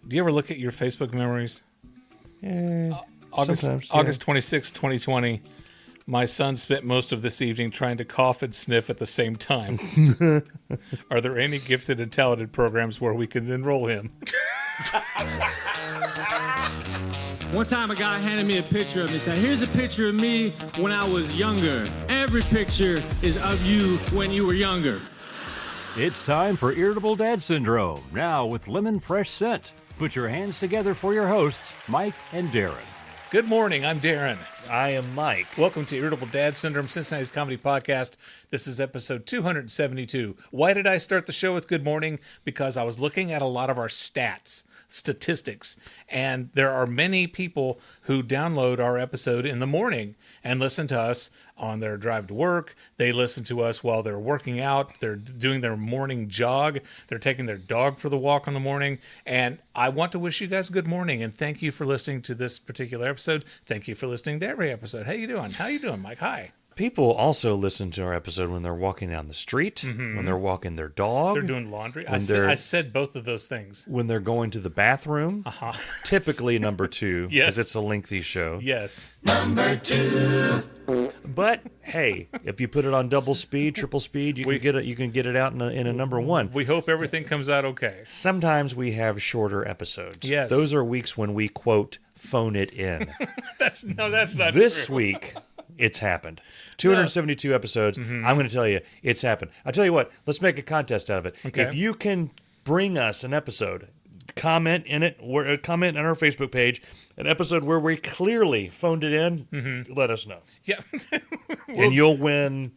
Do you ever look at your Facebook memories? August 26, 2020. My son spent most of this evening trying to cough and sniff at the same time. Are there any gifted and talented programs where we can enroll him? One time a guy handed me a picture of me, said, here's a picture of me when I was younger. Every picture is of you when you were younger. It's time for Irritable Dad Syndrome, now with Lemon Fresh Scent. Put your hands together for your hosts, Mike and Darren. Good morning, I'm Darren. I am Mike. Welcome to Irritable Dad Syndrome, Cincinnati's comedy podcast. This is episode 272. Why did I start the show with good morning? Because I was looking at a lot of our statistics, and there are many people who download our episode in the morning and listen to us on their drive to work. They listen to us while they're working out. They're doing their morning jog. They're taking their dog for the walk in the morning. And I want to wish you guys good morning and thank you for listening to this particular episode. Thank you for listening to every episode. How you doing? How you doing, Mike? Hi. People also listen to our episode when they're walking down the street, when they're walking their dog. They're doing laundry. I said both of those things. When they're going to the bathroom. Typically number 2, yes, because it's a lengthy show. Yes. Number 2. But hey, if you put it on double speed, triple speed, you can get it out in a number 1. We hope everything comes out okay. Sometimes we have shorter episomes. Yes. Those are weeks when we quote phone it in. That's not this true. week. It's happened. 272 episodes. I'm going to tell you, it's happened. I'll tell you what, let's make a contest out of it. Okay. If you can bring us an episode, comment in it, or comment on our Facebook page, an episode where we clearly phoned it in, let us know. Yeah. And you'll win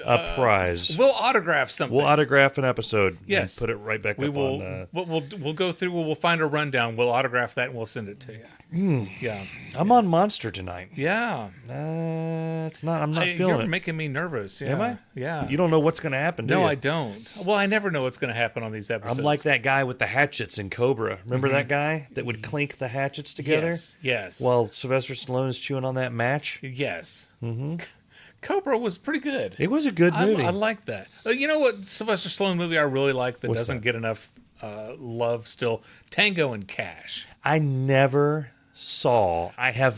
a prize. We'll autograph something. We'll autograph an episode. Yes. And put it right back up will, on... We'll go through, we'll find a rundown, we'll autograph that, and we'll send it to you. Yeah. I'm on Monster tonight. Yeah. I'm not feeling You're it. making me nervous. Yeah. Am I? Yeah. You don't know what's going to happen, do you? No, I don't. Well, I never know what's going to happen on these episodes. I'm like that guy with the hatchets in Cobra. Remember that guy that would clink the hatchets together? Yes. While Sylvester Stallone is chewing on that match? Yes. Cobra was pretty good. It was a good movie. I like that. You know what Sylvester Stallone movie I really like that doesn't get enough love still? Tango and Cash. I have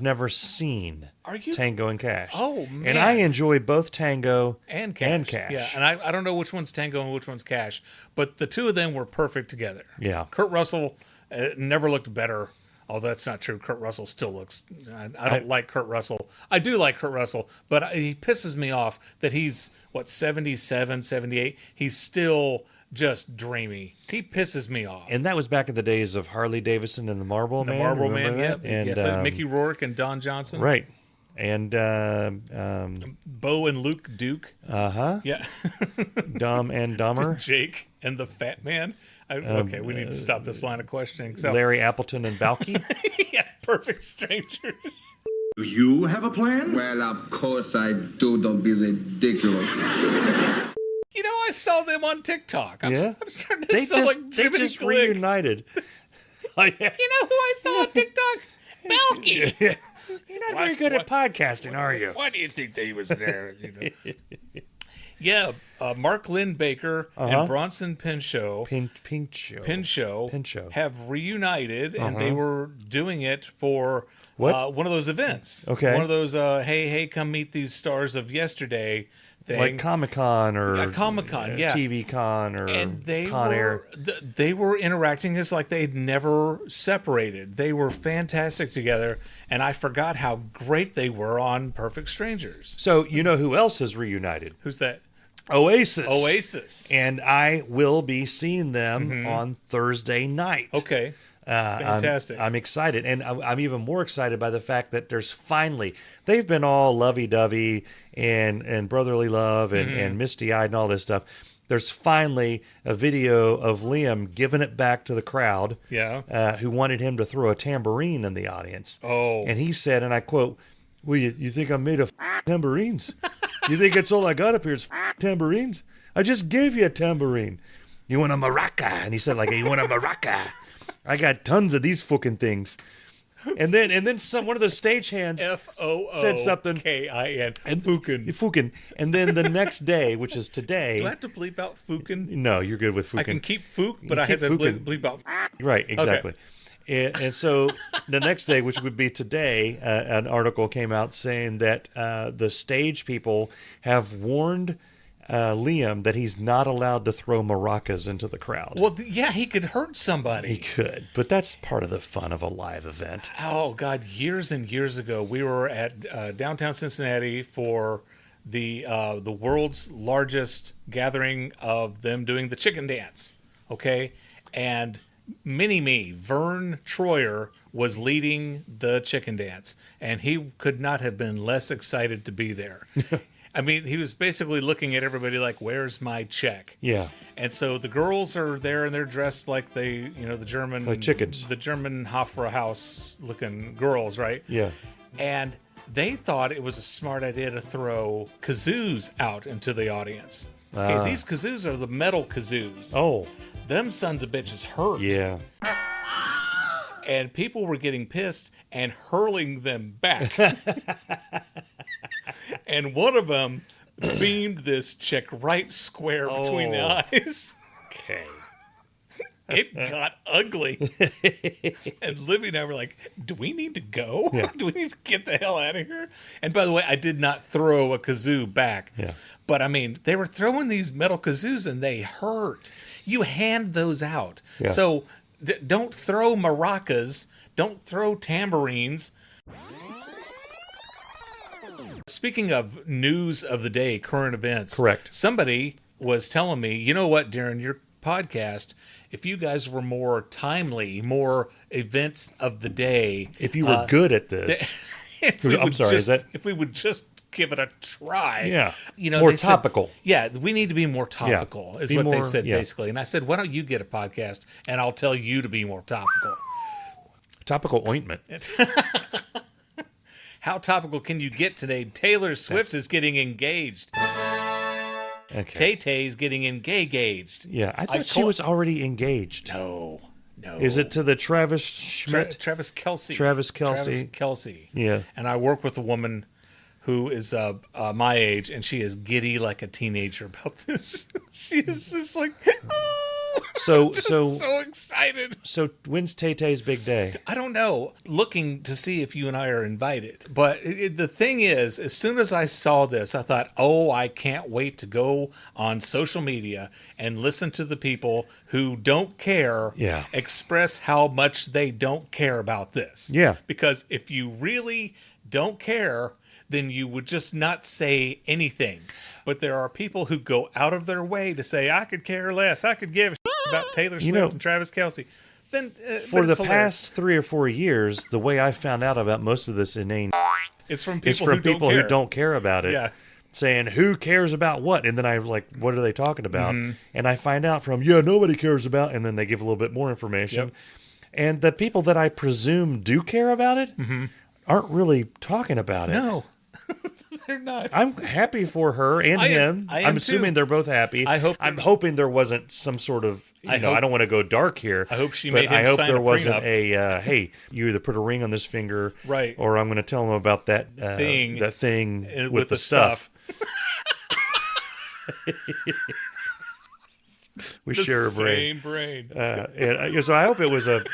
never seen Tango and Cash. Oh, man. And I enjoy both Tango and Cash. Yeah, and I don't know which one's Tango and which one's Cash, but the two of them were perfect together. Yeah. Kurt Russell never looked better, although that's not true. Kurt Russell still looks... I don't like Kurt Russell. I do like Kurt Russell, but he pisses me off that he's, 77, 78? He's still... just dreamy. He pisses me off. And that was back in the days of Harley Davidson and the Marlboro Man. The Marlboro Remember Man, that? yeah. And, Yes, Mickey Rourke and Don Johnson. Right. And Bo and Luke Duke. Yeah. Dumb and Dumber. Jake and the Fat Man. Okay, we need to stop this line of questioning. So, Larry Appleton and Balky. yeah, Perfect Strangers. Do you have a plan? Well, of course I do. Don't be ridiculous. You know, I saw them on TikTok. I'm starting to They sound like they Jiminy just Glick. reunited. You know who I saw on TikTok? Balky. You're not very good at podcasting, are you? Why do you think that he was there? Yeah, Mark Lindbaker and Bronson Pinchot. Pinchot have reunited, and they were doing it for one of those events. Okay. One of those, hey, come meet these stars of yesterday thing. Like Comic-Con or Comic-Con, yeah. TV Con or and they Con Air. They were interacting as like they'd never separated. They were fantastic together, and I forgot how great they were on Perfect Strangers. So you know who else has reunited? Who's that? Oasis. And I will be seeing them on Thursday night. Okay. Fantastic. I'm excited. And I'm even more excited by the fact that they've been all lovey-dovey and brotherly love and misty-eyed and all this stuff. There's finally a video of Liam giving it back to the crowd who wanted him to throw a tambourine in the audience. Oh. And he said, and I quote, well, you think I'm made of tambourines? You think that's all I got up here is tambourines? I just gave you a tambourine. You want a maraca? And he said, you want a maraca? I got tons of these fucking things. And then one of the stagehands said something. F-O-O-K-I-N. And Fukin. Fukin. And then the next day, which is today. Do I have to bleep out Fukin? No, you're good with Fukin. I can keep Fook, but I have to bleep out. Right, exactly. Okay. And so the next day, which would be today, an article came out saying that the stage people have warned Liam that he's not allowed to throw maracas into the crowd. Well, yeah, he could hurt somebody. He could, but that's part of the fun of a live event. Oh, God, years and years ago, we were at downtown Cincinnati for the world's largest gathering of them doing the chicken dance, okay? And Mini-Me, Vern Troyer, was leading the chicken dance, and he could not have been less excited to be there. I mean, he was basically looking at everybody like, where's my check? Yeah. And so the girls are there, and they're dressed like the German... Like chickens. The German Hofra House-looking girls, right? Yeah. And they thought it was a smart idea to throw kazoos out into the audience. Okay, these kazoos are the metal kazoos. Oh. Them sons of bitches hurt. Yeah. And people were getting pissed and hurling them back. And one of them beamed this chick right square between the eyes. Okay. It got ugly. And Libby and I were like, do we need to go? Yeah. Do we need to get the hell out of here? And by the way, I did not throw a kazoo back. Yeah. But I mean, they were throwing these metal kazoos and they hurt. You hand those out. Yeah. So don't throw maracas. Don't throw tambourines. Speaking of news of the day, current events. Correct. Somebody was telling me, you know what, Darren, your podcast, if you guys were more timely, more events of the day. If you were good at this. If we would just give it a try. Yeah. More they topical. Said, we need to be more topical, is be what more, they said, basically. And I said, why don't you get a podcast and I'll tell you to be more topical. Topical ointment. How topical can you get today? Taylor Swift is getting engaged. Okay. Tay-Tay's getting engaged. Yeah, I thought she was already engaged. No. Is it to the Travis Schmidt? Travis Kelce. Travis Kelce. Travis Kelce. Yeah. And I work with a woman who is my age, and she is giddy like a teenager about this. She is just like, so excited. So when's Tay-Tay's big day? I don't know. Looking to see if you and I are invited. But the thing is, as soon as I saw this, I thought, I can't wait to go on social media and listen to the people who don't care express how much they don't care about this. Yeah. Because if you really don't care, then you would just not say anything. But there are people who go out of their way to say, I could care less. I could give a about Taylor Swift and Travis Kelce. Then for the past 3 or 4 years, the way I found out about most of this inane it's from people, who don't care about it. Yeah. Saying, who cares about what? And then I'm like, what are they talking about? Mm-hmm. And I find out from, nobody cares about, and then they give a little bit more information. Yep. And the people that I presume do care about it aren't really talking about it. No. They're not. I'm happy for her and him. I'm assuming they're both happy. I'm hoping there wasn't some sort of, I don't want to go dark here. I hope she made him sign a prenup. I hope there wasn't a, hey, you either put a ring on this finger, right, or I'm going to tell him about that thing with the stuff. We share a brain. Same brain. So I hope it was that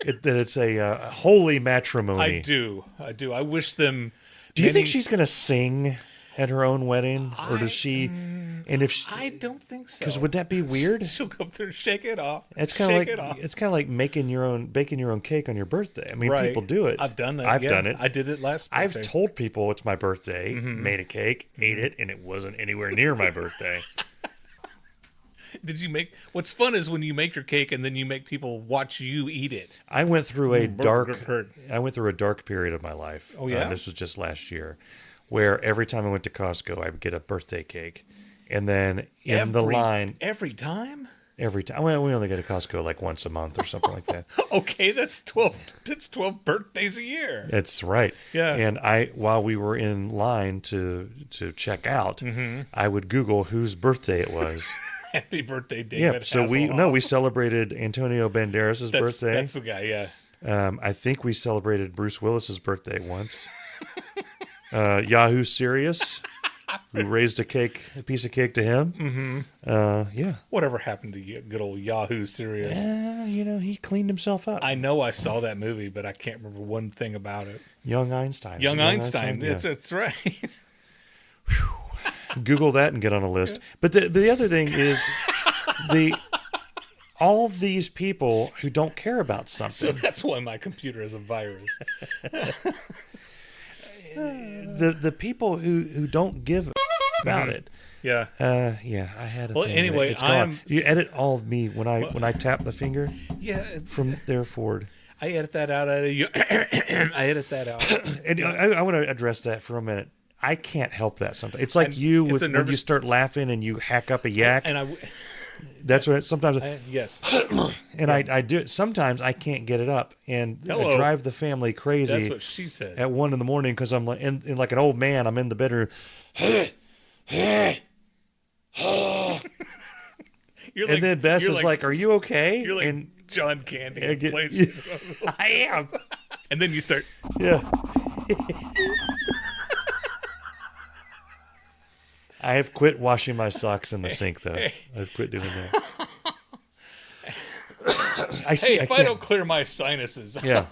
it's a holy matrimony. I do. I wish them. Do you think she's going to sing at her own wedding, or does she? And if I don't think so, because would that be weird? She'll come up there and shake it off. It's kind of like baking your own cake on your birthday. I mean, people do it. I've done that. I've done it. I did it last birthday. I've told people it's my birthday, made a cake, ate it, and it wasn't anywhere near my birthday. Did you make? What's fun is when you make your cake and then you make people watch you eat it. I went through a dark period of my life. Oh yeah, this was just last year, where every time I went to Costco, I would get a birthday cake, and then the line every time. Well, we only go to Costco like once a month or something like that. Okay, that's 12. That's 12 birthdays a year. That's right. Yeah. And while we were in line to check out, I would Google whose birthday it was. Happy birthday, David. Yeah, so we celebrated Antonio Banderas' birthday. That's the guy, yeah. I think we celebrated Bruce Willis's birthday once. Yahoo Serious. We raised a piece of cake to him. Mm-hmm. Yeah. Whatever happened to good old Yahoo Serious? He cleaned himself up. I know I saw that movie, but I can't remember one thing about it. Young Einstein. Young Einstein. Yeah. It's right. Google that and get on a list. But the other thing is all these people who don't care about So something. that's why my computer has a virus. The people who don't give a about it. Yeah. Yeah, I had a Well, thing. anyway, it's gone. You edit all of me when I tap the finger Yeah. from there forward. I edit that out. I edit that out. And I want to address that for a minute. I can't help that sometimes. It's like you it's a when nervous- you start laughing and you hack up a yak. And That's what sometimes. yes. And I do it. Sometimes I can't get it up, and Hello. I drive the family crazy. That's what she said. At 1 a.m. because I'm like, in like an old man. I'm in the bedroom. You're And then Bess is like, "Are you okay?" You're like and John Candy. I get- Plays- I am. and then you start. Yeah. I have quit washing my socks in the sink, though. I've quit doing that. I see. Hey, if I don't clear my sinuses, Yeah.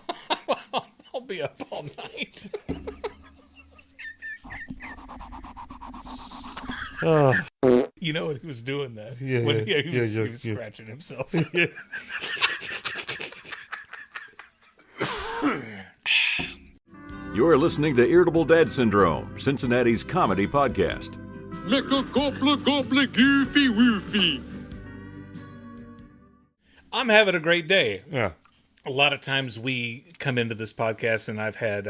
I'll be up all night. Oh, You know he was doing that. Yeah, When yeah, he was, yeah, he was yeah. scratching himself. You're listening to Irritable Dad Syndrome, Cincinnati's comedy podcast. Liquor gobble gobble goofy woofy. I'm having a great day. yeah. A lot of times we come into this podcast and I've had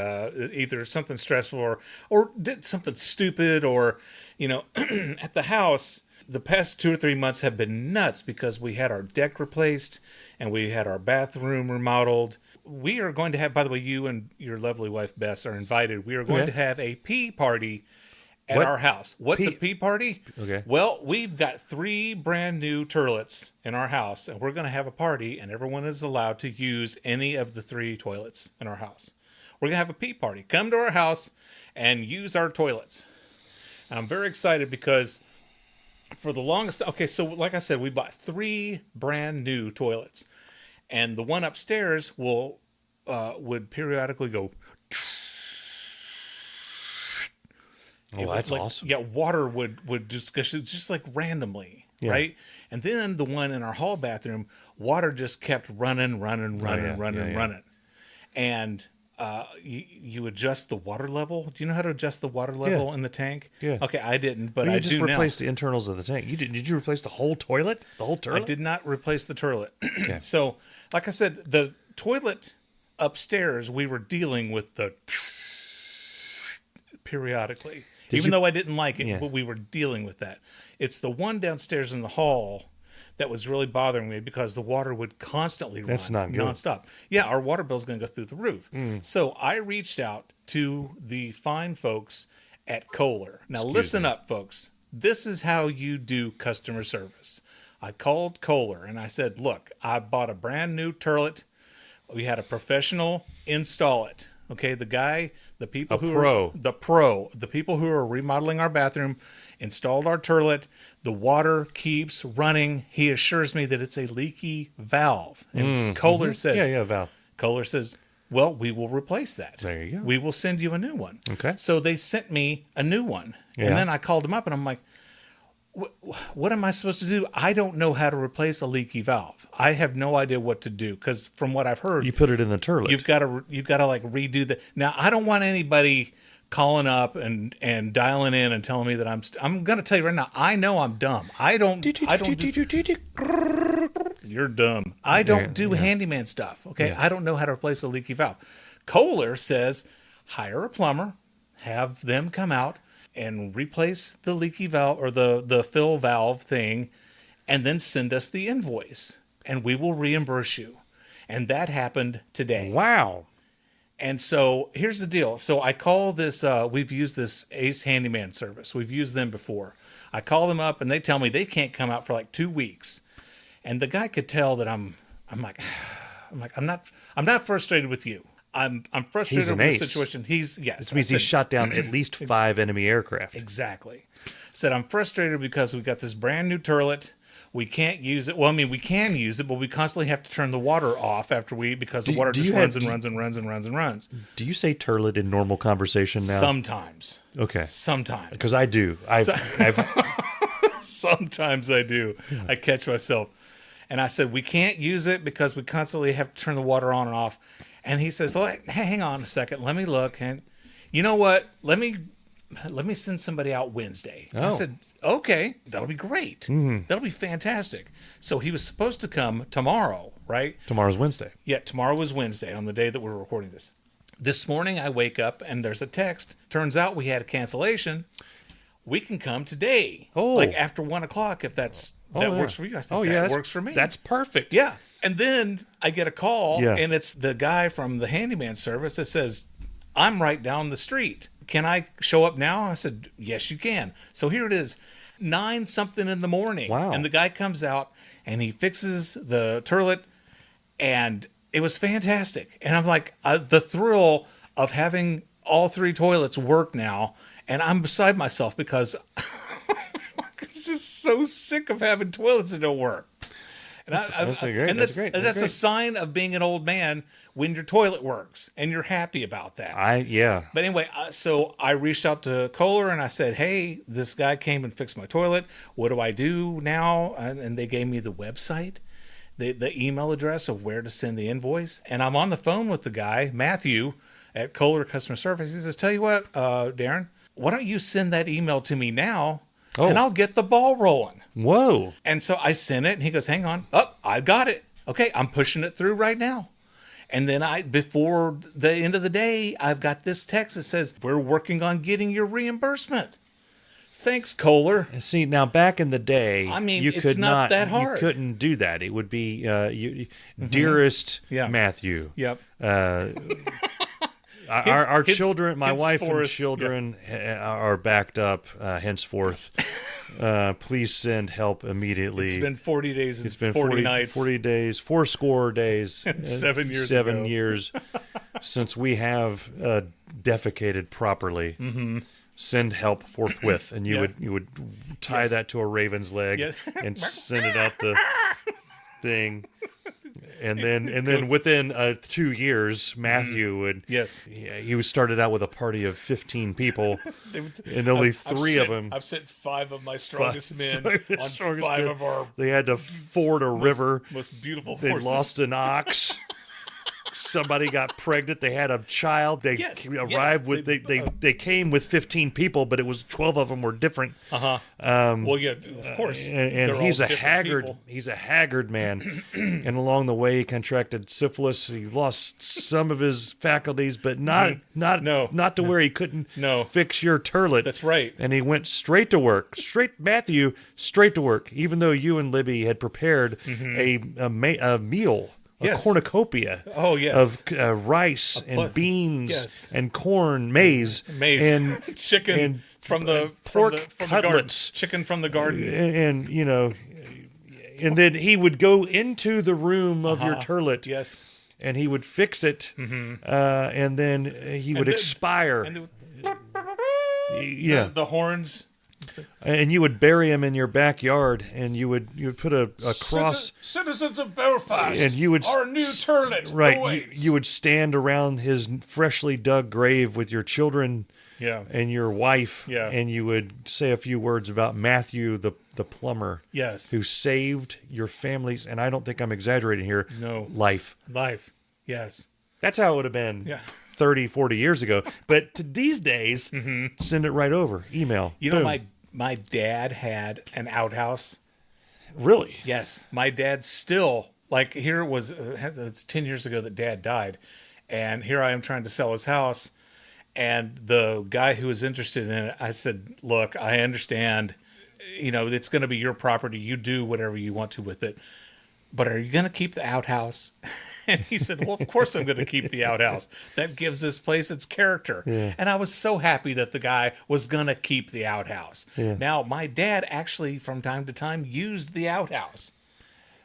either something stressful or did something stupid or, at the house, the past 2 or 3 months have been nuts because we had our deck replaced and we had our bathroom remodeled. We are going to have, by the way, you and your lovely wife, Bess, are invited. We are going Okay. to have a pee party at What? our house. What's a Pee- pee party? Okay. Well, we've got 3 brand new toilets in our house, and we're going to have a party, and everyone is allowed to use any of the 3 toilets in our house. We're going to have a pee party. Come to our house and use our toilets. And I'm very excited because for the longest... Okay, so like I said, we bought 3 brand new toilets, and the one upstairs would periodically go... Oh, that's awesome. Yeah, water would just like randomly, Yeah. right? And then the one in our hall bathroom, water just kept running. Yeah. And you adjust the water level. Do you know how to adjust the water level in the tank? Yeah. Okay, I didn't, but You I just do now. replaced the internals of the tank. Did you replace the whole toilet? The whole I toilet? did not replace the toilet. So, like I said, the toilet upstairs, we were dealing with the periodically. Even though I didn't like it, Yeah. but we were dealing with that. It's the one downstairs in the hall that was really bothering me because the water would constantly That's run not good. nonstop. Yeah, our water bill's going to go through the roof. So I reached out to the fine folks at Kohler. Now listen up, folks. This is how you do customer service. I called Kohler and I said, look, I bought a brand new toilet. We had a professional install it. Okay, the people who are remodeling our bathroom installed our toilet. The water keeps running. He assures me that it's a leaky valve. And Kohler said, Val. Kohler says, well, we will replace that. There you go. We will send you a new one. Okay. So they sent me a new one. Yeah. And then I called him up and I'm like, what am I supposed to do? I don't know how to replace a leaky valve. I have no idea what to do because from what I've heard, You put it in the toilet. you've got to like redo that. Now I don't want anybody calling up and dialing in and telling me that I'm going to tell you right now. I know I'm dumb. I don't do, you're dumb. I don't do handyman stuff. Okay. Yeah. I don't know how to replace a leaky valve. Kohler says, hire a plumber, have them come out and replace the leaky valve or the fill valve thing, and then send us the invoice and we will reimburse you. And that happened today. Wow. And so here's the deal. So I call this, we've used this Ace Handyman service. We've used them before. I call them up and they tell me they can't come out for like 2 weeks. And the guy could tell that I'm not frustrated with you. I'm frustrated He's an with the ace. situation. Yes. This means I he said, shot down at least 5 enemy aircraft. exactly. Said I'm frustrated because we got this brand new turlet. We can't use it. Well, I mean, we can use it, but we constantly have to turn the water off because the water just runs and runs and runs and runs and runs. Do you say turlet in normal conversation now? Sometimes. Okay. Sometimes. Because I do. I've Sometimes I do. I catch myself. And I said, we can't use it because we constantly have to turn the water on and off. And he says, hang on a second. Let me look. And you know what? Let me send somebody out Wednesday. I said, okay, that'll be great. That'll be fantastic. So he was supposed to come tomorrow, right? Tomorrow's Wednesday. Yeah, tomorrow was Wednesday on the day that we're recording this. This morning I wake up and there's a text. Turns out we had a cancellation. We can come today. Oh. Like after 1 o'clock if that works for you. I said, that works for me. That's perfect. Yeah. And then I get a call Yeah. and it's the guy from the handyman service that says, I'm right down the street. Can I show up now? I said, yes, you can. So here it is, 9 something in the morning. Wow. And the guy comes out and he fixes the turlet and it was fantastic. And I'm like, the thrill of having all 3 toilets work now. And I'm beside myself because I'm just so sick of having toilets that don't work. And That's great. That's a sign of being an old man when your toilet works and you're happy about that. But anyway, so I reached out to Kohler and I said, hey, this guy came and fixed my toilet. What do I do now? And they gave me the website, the email address of where to send the invoice. And I'm on the phone with the guy, Matthew, at Kohler Customer Service. He says, tell you what, Darren, why don't you send that email to me now and I'll get the ball rolling. Whoa. And so I sent it, and he goes, hang on. Oh, I got it. Okay, I'm pushing it through right now. And then before the end of the day, I've got this text that says, we're working on getting your reimbursement. Thanks, Kohler. See, now back in the day, I mean, you it's could not that hard. You couldn't do that. It would be, dearest Yeah. Matthew. Yep. Our children, my wife and henceforth, children are backed up henceforth. Please send help immediately. It's been 40 days and It's been 40 nights. 40 days, 4 days. 7 years 7 ago. years since we have defecated properly. Mm-hmm. Send help forthwith. And you would tie that to a raven's leg and send it out the thing. And then within 2 years, Matthew would. Yes. He was started out with a party of 15 people, and only 3 of them. I've sent 5 of my strongest men on strongest 5 men. of our They had to ford a river. most beautiful They horses. lost an ox. Somebody got pregnant. They had a child. They arrived with they came with 15 people, but it was 12 of them were different. Well, yeah, of course. And They're he's all a different haggard. people. He's a haggard man. And along the way, he contracted syphilis. He lost some of his faculties, but not to where he couldn't fix your turlet. That's right. And he went straight to work. Straight to work. Even though you and Libby had prepared a meal. A cornucopia of rice and beans and corn, maize and chicken and from the pork from cutlets, the chicken from the garden, and and then he would go into the room of your turlet, and he would fix it, and then he would expire. The horns. And you would bury him in your backyard, and you would put a cross. Citizens of Belfast, and you would our new turlet. Right, you would stand around his freshly dug grave with your children, and your wife, and you would say a few words about Matthew the plumber, who saved your families. And I don't think I'm exaggerating here. No, life, yes. That's how it would have been. 30, 40 years ago. But to these days, send it right over. Email. You know, my dad had an outhouse. Really? Yes. My dad still, like, here it was, it's 10 years ago that Dad died. And here I am trying to sell his house. And the guy who was interested in it, I said, look, I understand, it's going to be your property. You do whatever you want to with it. But are you going to keep the outhouse? And he said, well, of course I'm going to keep the outhouse. That gives this place its character. Yeah. And I was so happy that the guy was going to keep the outhouse. Yeah. Now, my dad actually, from time to time, used the outhouse.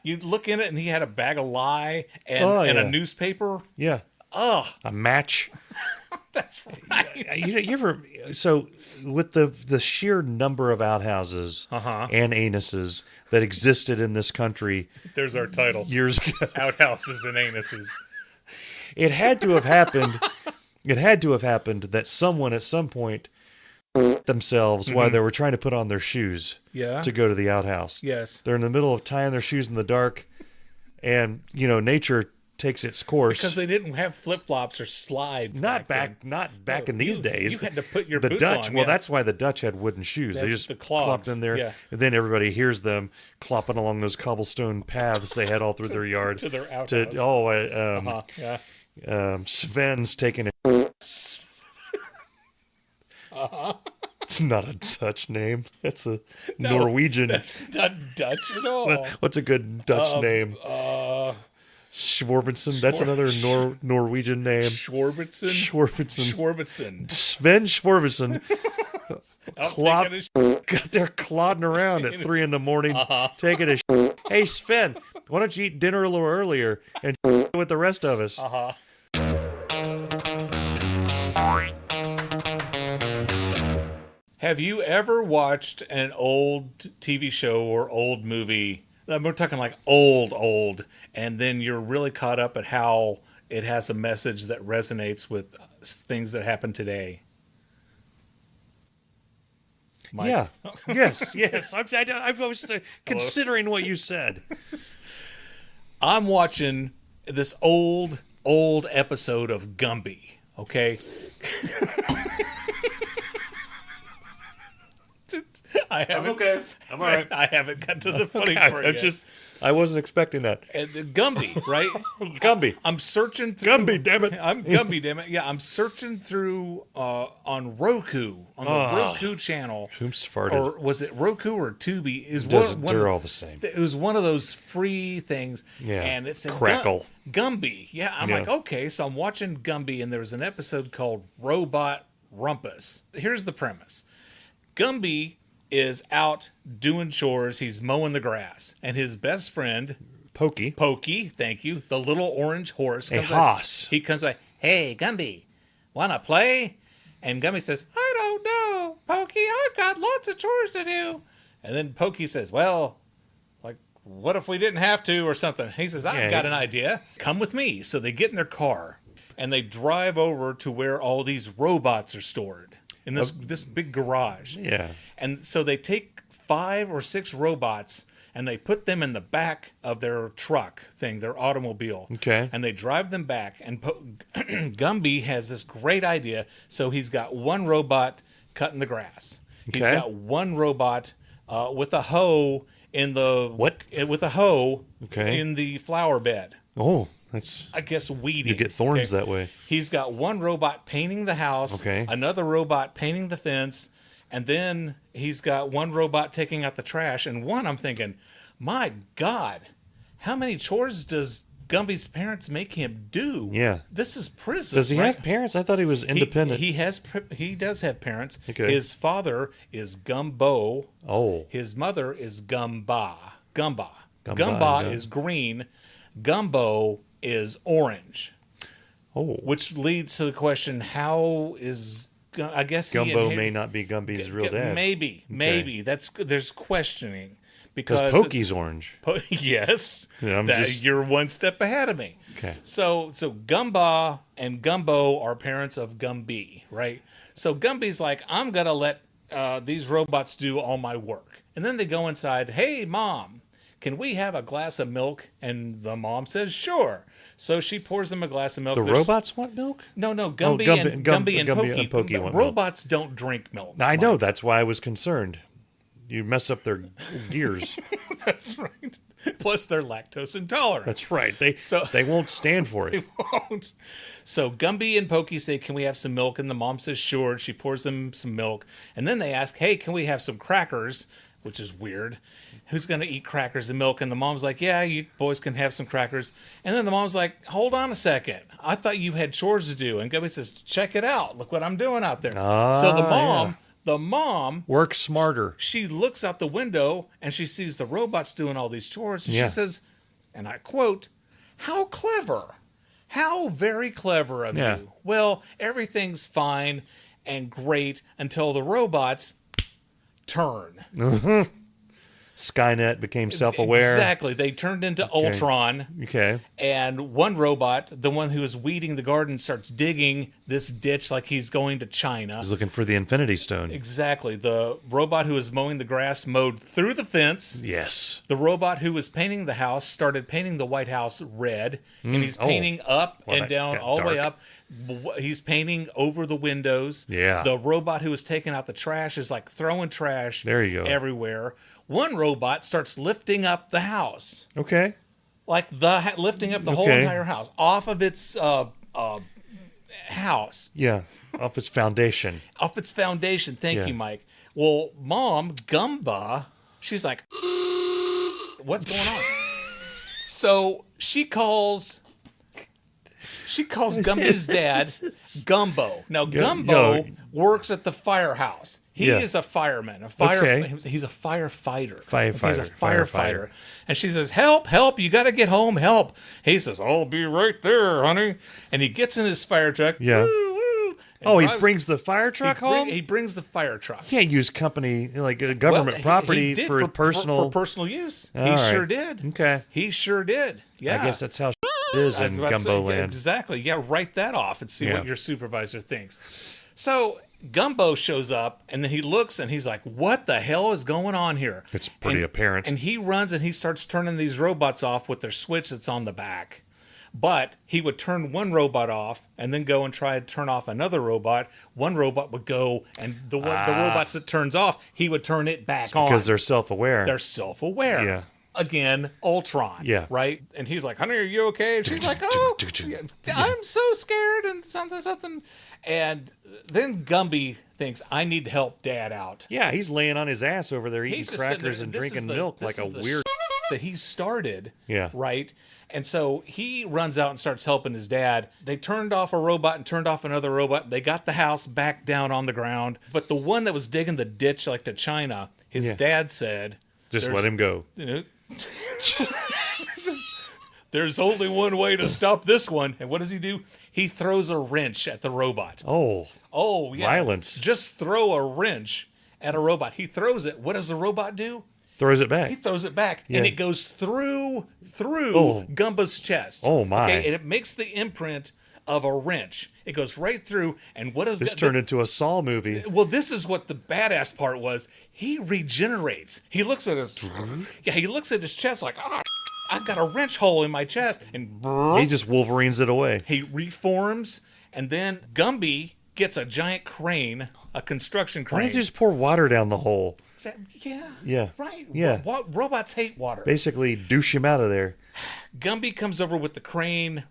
You'd look in it, and he had a bag of lye and a newspaper. Yeah. Oh, a match. that's right. You ever so with the sheer number of outhouses and anuses that existed in this country There's our title. years ago, Outhouses and anuses. it had to have happened. It had to have happened that someone at some point themselves while they were trying to put on their shoes Yeah. to go to the outhouse. Yes. They're in the middle of tying their shoes in the dark, and nature takes its course. Because they didn't have flip-flops or slides. Not then. back in these days. You had to put your the boots Dutch. on. Well, yeah. that's why the Dutch had wooden shoes. They just the clogs, clopped in there, yeah. and then everybody hears them clopping along those cobblestone paths they had all through their yard to their outhouse. Yeah. Sven's taking a. It's not a Dutch name. That's a Norwegian. That's not Dutch at all. What's a good Dutch name? Schwarbenson. That's another Norwegian name. Schwarbenson. Sven Schwarbenson Taking got there clodding around at 3 a.m, taking a Hey, Sven, why don't you eat dinner a little earlier and with the rest of us? Have you ever watched an old TV show or old movie? We're talking like old, and then you're really caught up at how it has a message that resonates with things that happen today. Mike? Yeah. Yes. I was considering what you said. I'm watching this old episode of Gumby, okay? I haven't. Okay. I'm all right. I haven't got to the funny part yet. I wasn't expecting that. And Gumby, right? Gumby. I'm searching through. Gumby, damn it. I'm Gumby, damn it. Yeah, I'm searching through on Roku, on the Roku channel. Whom's farted? Or was it Roku or Tubi? They're all the same. It was one of those free things. Yeah. And it said Crackle. Gumby. Yeah, I'm like, okay. So I'm watching Gumby, and there was an episode called Robot Rumpus. Here's the premise. Gumby is out doing chores. He's mowing the grass. And his best friend, Pokey, thank you, the little orange horse. a hoss. He comes by, hey, Gumby, wanna play? And Gumby says, I don't know, Pokey, I've got lots of chores to do. And then Pokey says, well, like, what if we didn't have to or something? He says, I've got an idea. Come with me. So they get in their car, and they drive over to where all these robots are stored. In this big garage. Yeah. And so they take 5 or 6 robots and they put them in the back of their truck thing, their automobile. Okay. And they drive them back. And Gumby has this great idea. So he's got one robot cutting the grass. He's got one robot with a hoe in the with a hoe in the flower bed. Oh, that's, I guess, weeding. you get thorns that way. He's got one robot painting the house, another robot painting the fence, and then he's got one robot taking out the trash. And I'm thinking, my God, how many chores does Gumby's parents make him do? Yeah. This is prison. Does he have parents? I thought he was independent. He does have parents. Okay. His father is Gumbo. Oh. His mother is Gumba. Gumba, yeah. Is green. Gumbo is orange. Oh. Which leads to the question, how is... I guess Gumbo may not be Gumby's real dad. Maybe. There's questioning. Because Pokey's orange. Yes. Yeah, you're one step ahead of me. Okay. So Gumba and Gumbo are parents of Gumby, right? So Gumby's like, I'm going to let these robots do all my work. And then they go inside, hey, Mom, can we have a glass of milk? And the mom says, sure. So she pours them a glass of milk. The robots want milk? No, Gumby and Pokey. Want robots don't drink milk. I know. That's why I was concerned. You mess up their gears. That's right. Plus, they're lactose intolerant. That's right. They won't stand for it. They won't. So Gumby and Pokey say, can we have some milk? And the mom says, sure. She pours them some milk. And then they ask, hey, can we have some crackers? Which is weird. Who's going to eat crackers and milk? And the mom's like, yeah, you boys can have some crackers. And then the mom's like, hold on a second. I thought you had chores to do. And Gumby says, check it out. Look what I'm doing out there. So the mom work smarter. She looks out the window and she sees the robots doing all these chores. And she says, and I quote, how clever. How very clever of Yeah. you. Well, everything's fine and great until the robots turn. Skynet became self-aware. Exactly. They turned into Ultron. Okay. And one robot, the one who is weeding the garden, starts digging this ditch like he's going to China. He's looking for the Infinity Stone. Exactly. The robot who was mowing the grass mowed through the fence. Yes. The robot who was painting the house started painting the White House red. And he's painting up Well, and that down, got all the way dark. up. He's painting over the windows. Yeah. The robot who was taking out the trash is like throwing trash There you go. everywhere. One robot starts lifting up the house. Okay. Like lifting up the whole Okay. entire house off of its house, Yeah. Off its foundation. off its foundation. Thank Yeah. you, Mike. Well, Mom, Gumba, she's like, what's going on? So she calls Gumby's dad Gumbo. Now, Gumbo works at the firehouse. He Yeah. is a fireman, Okay. He's a firefighter. Firefighter, He's a firefighter. firefighter. And she says, help, you got to get home, help. He says, I'll be right there, honey. And he gets in his fire truck. Yeah. Woo, woo, and Oh, he drives- brings the fire truck home? He brings the fire truck. He can't use company, like government Well, property he did for his personal... for personal use. All He right. sure did. Okay. He sure did. Yeah. I guess that's how it is I was in about to say, Gumbo yeah, land. exactly. Yeah, write that off and see Yeah. what your supervisor thinks. So Gumbo shows up, and then he looks, and he's like, what the hell is going on here? It's pretty apparent. And he runs, and he starts turning these robots off with their switch that's on the back. But he would turn one robot off and then go and try to turn off another robot. One robot would go, and the robots that turns off, he would turn it back on. Because they're self-aware. They're self-aware. Yeah. Again, Ultron. Yeah. Right? And he's like, honey, are you okay? And she's like, oh, yeah, I'm so scared and something. And then Gumby thinks, I need to help Dad out. Yeah, he's laying on his ass over there eating He's just sitting crackers there, and this is drinking the- milk this like a is the weird... that he started. Yeah. Right? And so he runs out and starts helping his dad. They turned off a robot and turned off another robot. They got the house back down on the ground. But the one that was digging the ditch like to China, his Yeah. dad said, Just let him go. you know, there's only one way to stop this one. And what does he do? He throws a wrench at the robot. Oh, Oh, yeah. Violence. Just throw a wrench at a robot. He throws it. What does the robot do? throws it He back. throws it back, Yeah. and it goes through Oh. Gumba's chest. Oh, my. Okay, and it makes the imprint of a wrench. It goes right through, and what does This turned into a Saw movie. well, this is what the badass part was. He regenerates. He looks at his he looks at his chest like, I got a wrench hole in my chest, and He just Wolverines it away. he reforms, and then Gumby gets a giant crane, a construction Why crane. don't you just pour water down the hole? Yeah. Yeah. Right. Yeah. Robots hate water. Basically, douche him out of there. Gumby comes over with the crane,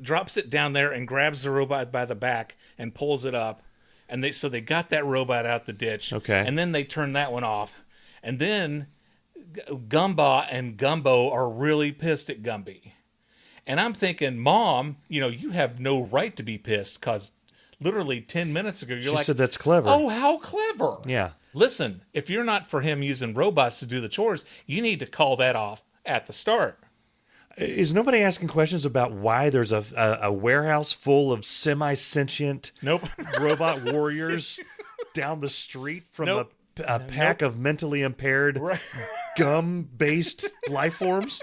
drops it down there, and grabs the robot by the back and pulls it up. And they got that robot out the ditch. Okay. And then they turn that one off. And then Gumba and Gumbo are really pissed at Gumby. And I'm thinking, Mom, you have no right to be pissed because literally 10 minutes ago you're She like, said that's clever. oh, how clever. Yeah. Listen, if you're not for him using robots to do the chores, you need to call that off at the start. Is nobody asking questions about why there's a warehouse full of semi-sentient Nope. robot warriors down the street from Nope. a pack of mentally impaired Right. gum-based life forms?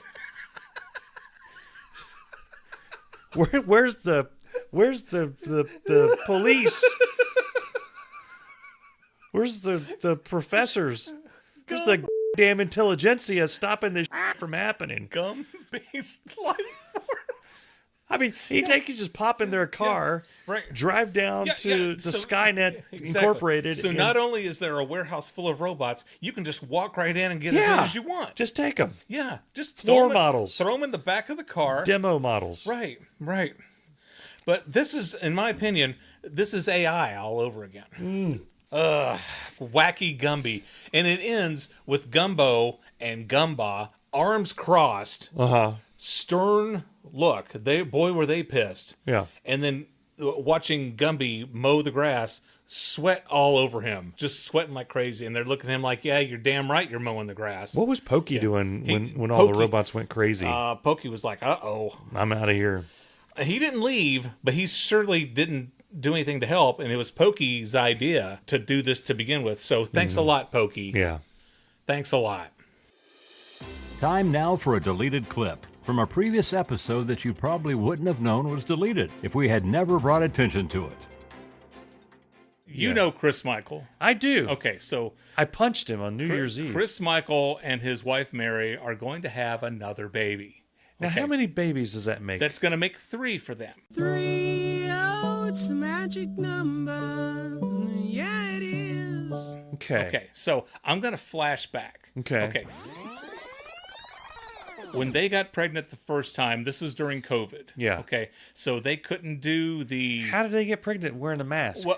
Where's the police? Where's the professors? Where's the damn intelligentsia stopping this from happening? Gum-based life forms. I mean, they could just pop in their car, right. drive down to the Skynet Exactly. Incorporated. So and- not only is there a warehouse full of robots, you can just walk right in and get as many as you want. Just take them. yeah, just Floor throw 'em models. Throw them in the back of the car. Demo models. Right. But this is, in my opinion, this is AI all over again. Wacky Gumby. And it ends with Gumbo and Gumba, arms crossed, Uh-huh. stern look. Were they pissed. Yeah. And then watching Gumby mow the grass, sweat all over him, just sweating like crazy. And they're looking at him like, yeah, you're damn right you're mowing the grass. What was Pokey doing when all the Pokey- robots went crazy? Pokey was like, uh-oh. I'm out of here. He didn't leave, but he certainly didn't do anything to help, and it was Pokey's idea to do this to begin with. So thanks a lot, Pokey. Yeah. Thanks a lot. Time now for a deleted clip from a previous episode that you probably wouldn't have known was deleted if we had never brought attention to it. You know Chris Michael. I do. Okay, so I punched him on New Year's Eve. Chris Michael and his wife Mary are going to have another baby. Now, how many babies does that make? That's going to make 3 for them. 3, oh, it's the magic number. Yeah, it is. Okay. Okay, so I'm going to flash back. Okay. When they got pregnant the first time, this was during COVID. Yeah. Okay, so they couldn't do the... How did they get pregnant wearing a mask? Well,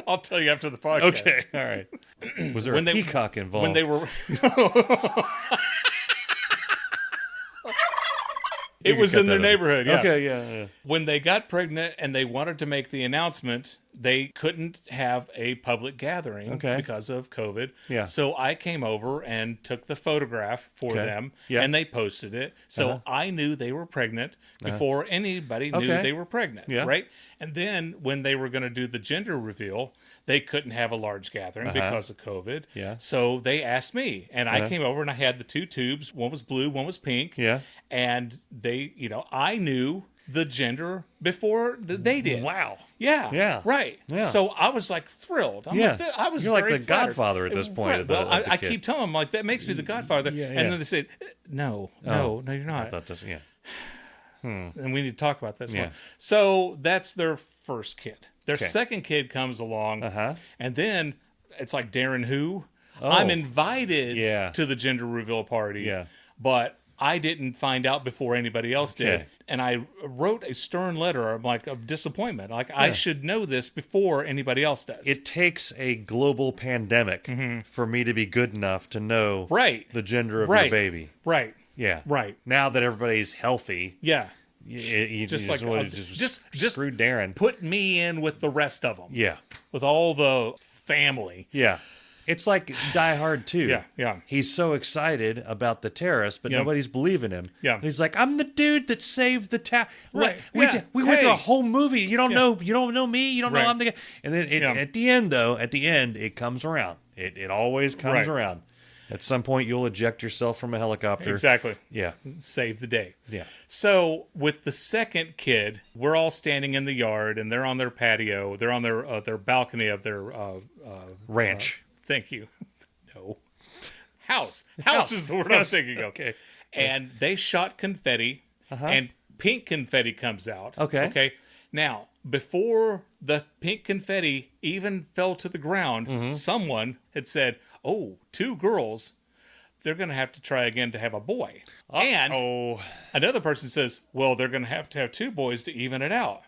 I'll tell you after the podcast. Okay. All right. Was there a peacock involved? When they were... It was in their neighborhood, yeah. Okay, yeah. When they got pregnant and they wanted to make the announcement, they couldn't have a public gathering because of COVID. Yeah. So I came over and took the photograph for them, and they posted it. So I knew they were pregnant before anybody knew they were pregnant, right? And then when they were going to do the gender reveal, they couldn't have a large gathering because of COVID. Yeah. So they asked me, and I came over and I had the 2 tubes. One was blue, one was pink. Yeah. And they, I knew the gender before they did. Wow. Yeah. Yeah. Right. Yeah. So I was like thrilled. I'm like, I was You're like very the flattered. Godfather at this point. Right. Of the, well, of the I kid. keep telling them, like, that makes me the Godfather. Yeah, And then they said, no, you're not. I thought this, And we need to talk about this Yeah. one. So that's their first kid. Their second kid comes along, and then it's like Darren Who. I'm invited to the gender reveal party, but I didn't find out before anybody else did. And I wrote a stern letter of disappointment. Like, I should know this before anybody else does. It takes a global pandemic for me to be good enough to know the gender of your baby. Right. Yeah. Right. Now that everybody's healthy. Yeah. You just screw Darren. Put me in with the rest of them. Yeah. With all the family. Yeah. It's like Die Hard 2. Yeah. He's so excited about the terrorist, but nobody's believing him. Yeah. And he's like, I'm the dude that saved the town. Right. We went through a whole movie. You don't know me. You don't know I'm the guy. And then at the end, it comes around. It always comes around. At some point, you'll eject yourself from a helicopter. Exactly. Yeah. Save the day. Yeah. So with the second kid, we're all standing in the yard, and they're on their patio. They're on their balcony of their ranch. Thank you. No. House. House is the word I'm thinking of. Okay. And they shot confetti, and pink confetti comes out. Okay. Now, before the pink confetti even fell to the ground, someone had said, 2 girls, they're going to have to try again to have a boy. And another person says, well, they're going to have 2 boys to even it out.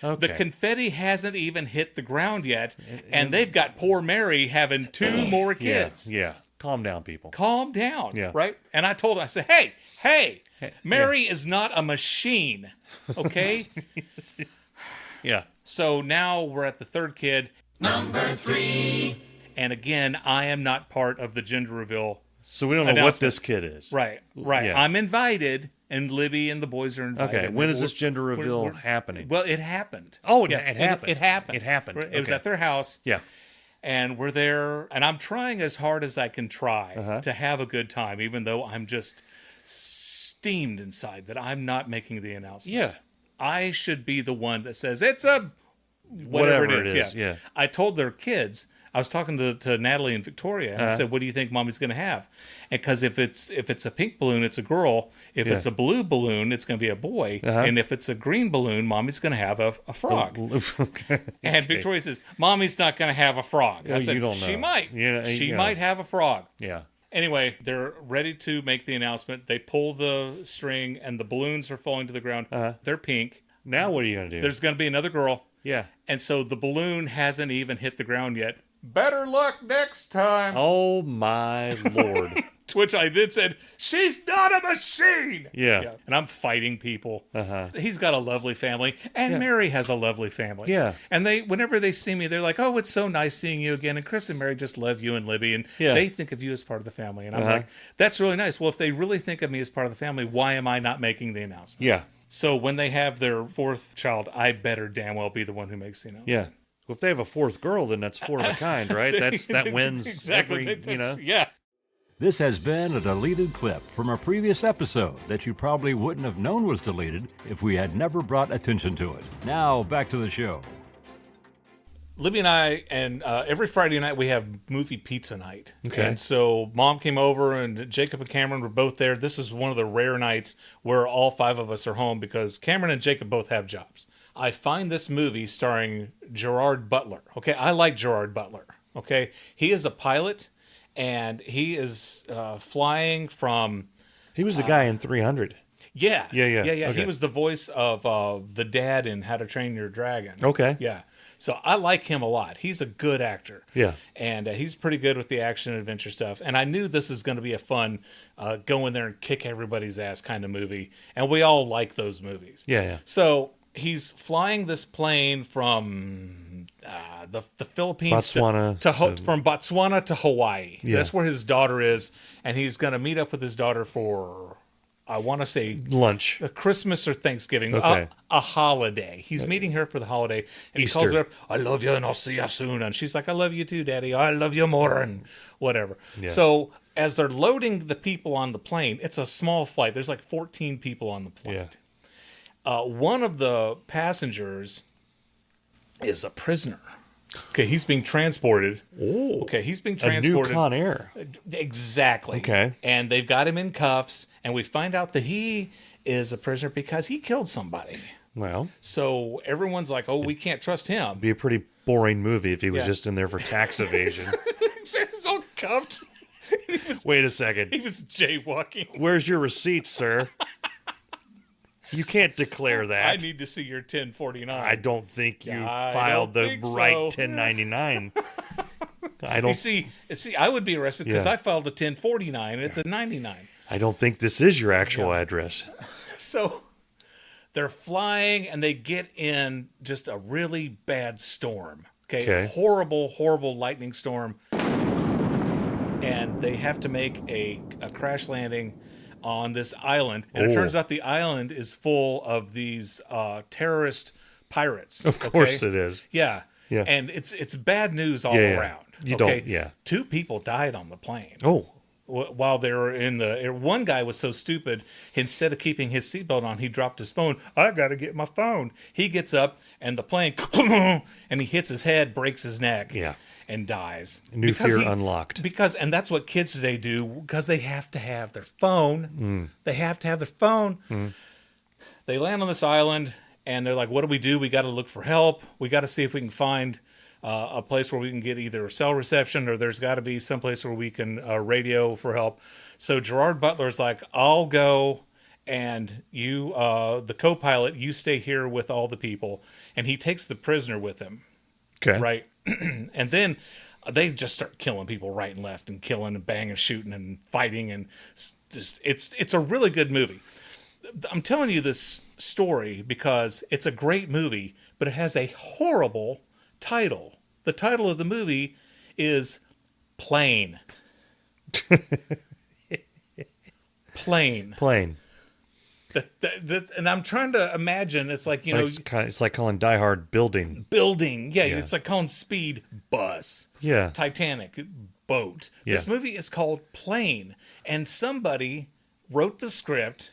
Okay. The confetti hasn't even hit the ground yet, and they've got poor Mary having 2 more kids. Yeah. Calm down, people. Calm down. Yeah. Right? And I told her, I said, hey, Mary is not a machine. Okay? Yeah. So now we're at the third kid. Number 3. And again, I am not part of the gender reveal. So we don't know what this kid is. Right. Yeah. I'm invited, and Libby and the boys are invited. Okay. When is this gender reveal happening? Well, it happened. Oh, it happened. It happened. It happened. It was at their house. Yeah. And we're there, and I'm trying as hard as I can try to have a good time, even though I'm just steamed inside that I'm not making the announcement. Yeah. I should be the one that says, it's a whatever it is. Yeah. I told their kids, I was talking to Natalie and Victoria, and I said, what do you think Mommy's going to have? And because if it's a pink balloon, it's a girl. If it's a blue balloon, it's going to be a boy. And if it's a green balloon, Mommy's going to have a frog. And Victoria says, Mommy's not going to have a frog. I said, you don't know. She might. Yeah, she might have a frog. Yeah. Anyway, they're ready to make the announcement. They pull the string, and the balloons are falling to the ground. They're pink. Now what are you going to do? There's going to be another girl. Yeah. And so the balloon hasn't even hit the ground yet. Better luck next time. Oh, my Lord. To which I then said, she's not a machine. Yeah. And I'm fighting people. Uh-huh. He's got a lovely family, and Mary has a lovely family. Yeah. And whenever they see me, they're like, oh, it's so nice seeing you again. And Chris and Mary just love you and Libby, and they think of you as part of the family. And I'm like, that's really nice. Well, if they really think of me as part of the family, why am I not making the announcement? Yeah. So when they have their fourth child, I better damn well be the one who makes the announcement. Yeah. Well, if they have a fourth girl, then that's four of a kind, right? That wins exactly. every, Yeah. This has been a deleted clip from a previous episode that you probably wouldn't have known was deleted if we had never brought attention to it. Now, back to the show. Libby and I, and every Friday night we have movie pizza night. Okay. And so Mom came over, and Jacob and Cameron were both there. This is one of the rare nights where all five of us are home because Cameron and Jacob both have jobs. I find this movie starring Gerard Butler. Okay, I like Gerard Butler. Okay, he is a pilot, and he is flying from... He was the guy in 300. Yeah. Okay. He was the voice of the dad in How to Train Your Dragon. Okay. Yeah. So I like him a lot. He's a good actor. Yeah. And he's pretty good with the action and adventure stuff. And I knew this was going to be a fun go in there and kick everybody's ass kind of movie. And we all like those movies. Yeah. So he's flying this plane from the Philippines from Botswana to Hawaii. Yeah. That's where his daughter is. And he's going to meet up with his daughter for... I want to say lunch, Christmas or Thanksgiving, okay. a holiday. He's meeting her for the holiday, and Easter. he calls her up, I love you, and I'll see you soon. And she's like, I love you too, Daddy. I love you more, and whatever. Yeah. So as they're loading the people on the plane, it's a small flight. There's like 14 people on the flight. Yeah. One of the passengers is a prisoner. Okay, he's being transported. Oh, okay, he's being a transported. new Con Air. Exactly. Okay. And they've got him in cuffs, and we find out that he is a prisoner because he killed somebody. Well, so everyone's like, oh, we can't trust him. It'd be a pretty boring movie if he was just in there for tax evasion. He's all cuffed. Wait a second. He was jaywalking. Where's your receipt, sir? You can't declare that. I need to see your 1049. I don't think you filed the right 1099. I don't see. I would be arrested because I filed a 1049 and it's a 99. I don't think this is your actual address. So they're flying and they get in just a really bad storm. Okay. Horrible lightning storm. And they have to make a crash landing on this island, and it turns out the island is full of these terrorist pirates. Of course it is. Yeah. And it's bad news all around. You don't. Yeah. 2 people died on the plane. Oh. While they were in one guy was so stupid, instead of keeping his seatbelt on, he dropped his phone. I got to get my phone. He gets up, and the plane, and he hits his head, breaks his neck. Yeah. And dies. New fear unlocked. And that's what kids today do, because they have to have their phone. They have to have their phone. They land on this island, and they're like, what do? We got to look for help. We got to see if we can find a place where we can get either cell reception, or there's got to be some place where we can radio for help. So Gerard Butler's like, I'll go, and you, the co-pilot, you stay here with all the people. And he takes the prisoner with him. Okay. Right. And then they just start killing people right and left, and killing and banging, shooting and fighting, and it's a really good movie. I'm telling you this story because it's a great movie, but it has a horrible title. The title of the movie is Plane. Plane. And I'm trying to imagine. It's like it's like calling Die Hard building. Yeah, it's like calling Speed bus. Yeah, Titanic boat. Yeah. This movie is called Plane, and somebody wrote the script,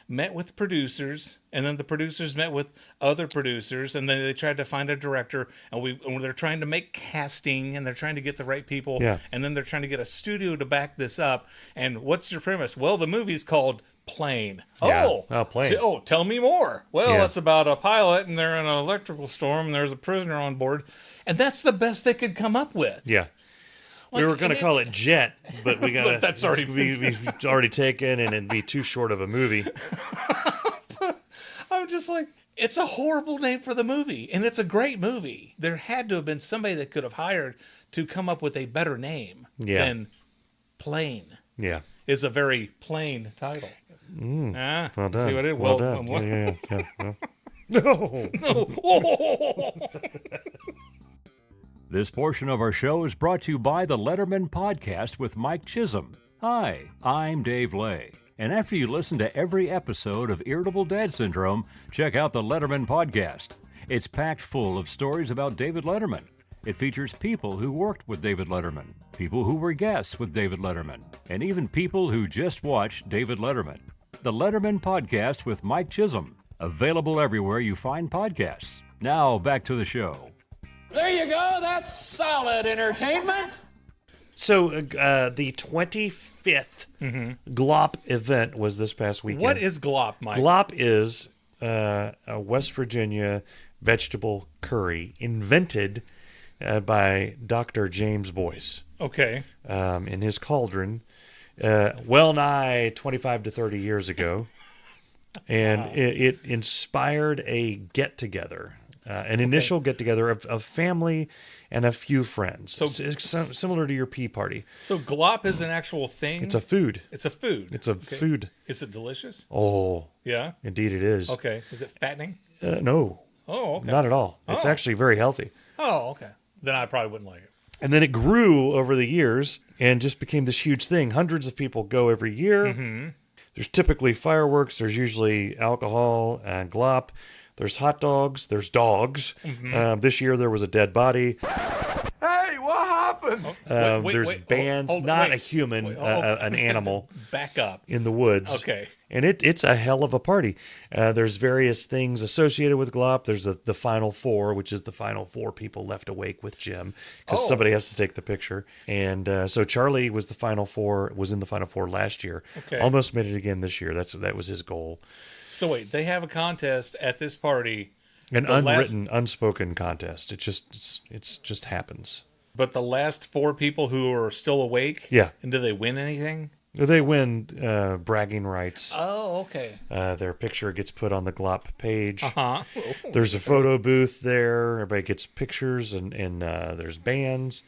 met with producers, and then the producers met with other producers, and then they tried to find a director, and they're trying to make casting, and they're trying to get the right people, and then they're trying to get a studio to back this up. And what's your premise? Well, the movie's called Plane. Yeah. Plane. Tell me more. Well, it's about a pilot, and they're in an electrical storm, and there's a prisoner on board, and that's the best they could come up with. Yeah. We were going to call it Jet, but we got that's already we've already taken, and it'd be too short of a movie. I'm just like, it's a horrible name for the movie, and it's a great movie. There had to have been somebody that could have hired to come up with a better name than Plane. Yeah. is a very plain title. Well done. See what it is? Well done. Yeah. No. This portion of our show is brought to you by the Letterman Podcast with Mike Chisholm. Hi, I'm Dave Lay. And after you listen to every episode of Irritable Dad Syndrome, check out the Letterman Podcast. It's packed full of stories about David Letterman. It features people who worked with David Letterman, people who were guests with David Letterman, and even people who just watched David Letterman. The Letterman Podcast with Mike Chisholm. Available everywhere you find podcasts. Now, back to the show. There you go. That's solid entertainment. So the 25th Glop event was this past weekend. What is glop, Mike? Glop is a West Virginia vegetable curry invented by Dr. James Boyce Okay. in his cauldron well nigh 25 to 30 years ago. And it inspired a get-together, an initial get-together of family and a few friends. So it's similar to your pea party. So glop is an actual thing? It's a food. It's a food. It's a food. Is it delicious? Oh, Yeah. indeed it is. Okay. Is it fattening? No, Oh, okay. not at all. It's Oh. actually very healthy. Oh, okay. Then I probably wouldn't like it. And then it grew over the years and just became this huge thing. Hundreds of people go every year. Mm-hmm. There's typically fireworks. There's usually alcohol and glop. There's hot dogs. There's dogs. Mm-hmm. This year there was a dead body. Hey, what happened? There's bands, not a human, an animal Back up. in the woods. Okay. And it's a hell of a party. There's various things associated with glop. There's the final four, which is the final four people left awake with Jim, because somebody has to take the picture. And so Charlie was in the final four last year. Okay. Almost made it again this year. That was his goal. So wait, they have a contest at this party, An The last- unwritten, unspoken contest. It just happens. but the last four people who are still awake? Yeah. And do they win anything? They win bragging rights. Oh, okay. Their picture gets put on the glop page. Huh? There's a photo booth there. Everybody gets pictures, and there's bands.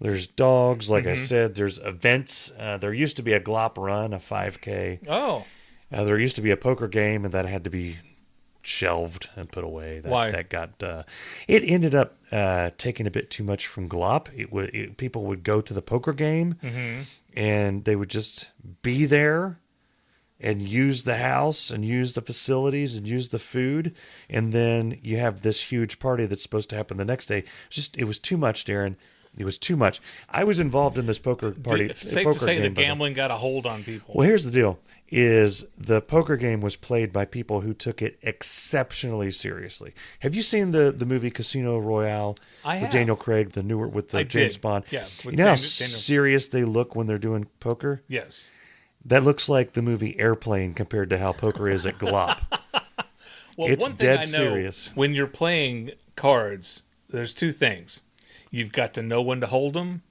There's dogs, like I said. There's events. There used to be a glop run, a 5K. Oh. There used to be a poker game, and that had to be shelved and put away. Why? That got it ended up taking a bit too much from glop. People would go to the poker game, and they would just be there and use the house and use the facilities and use the food, and then you have this huge party that's supposed to happen the next day. It was too much, Darren. It was too much. I was involved in this poker party. Safe poker to say game, that by the way. gambling got a hold on people. Well, here's the deal: is the poker game was played by people who took it exceptionally seriously. Have you seen the movie Casino Royale I with have. Daniel Craig, the newer with I James did. Bond? Yeah, You with know how Daniel- serious they look when they're doing poker? Yes. That looks like the movie Airplane compared to how poker is at Glop. Well, It's one thing dead I know, serious. when you're playing cards, there's two things. You've got to know when to hold them.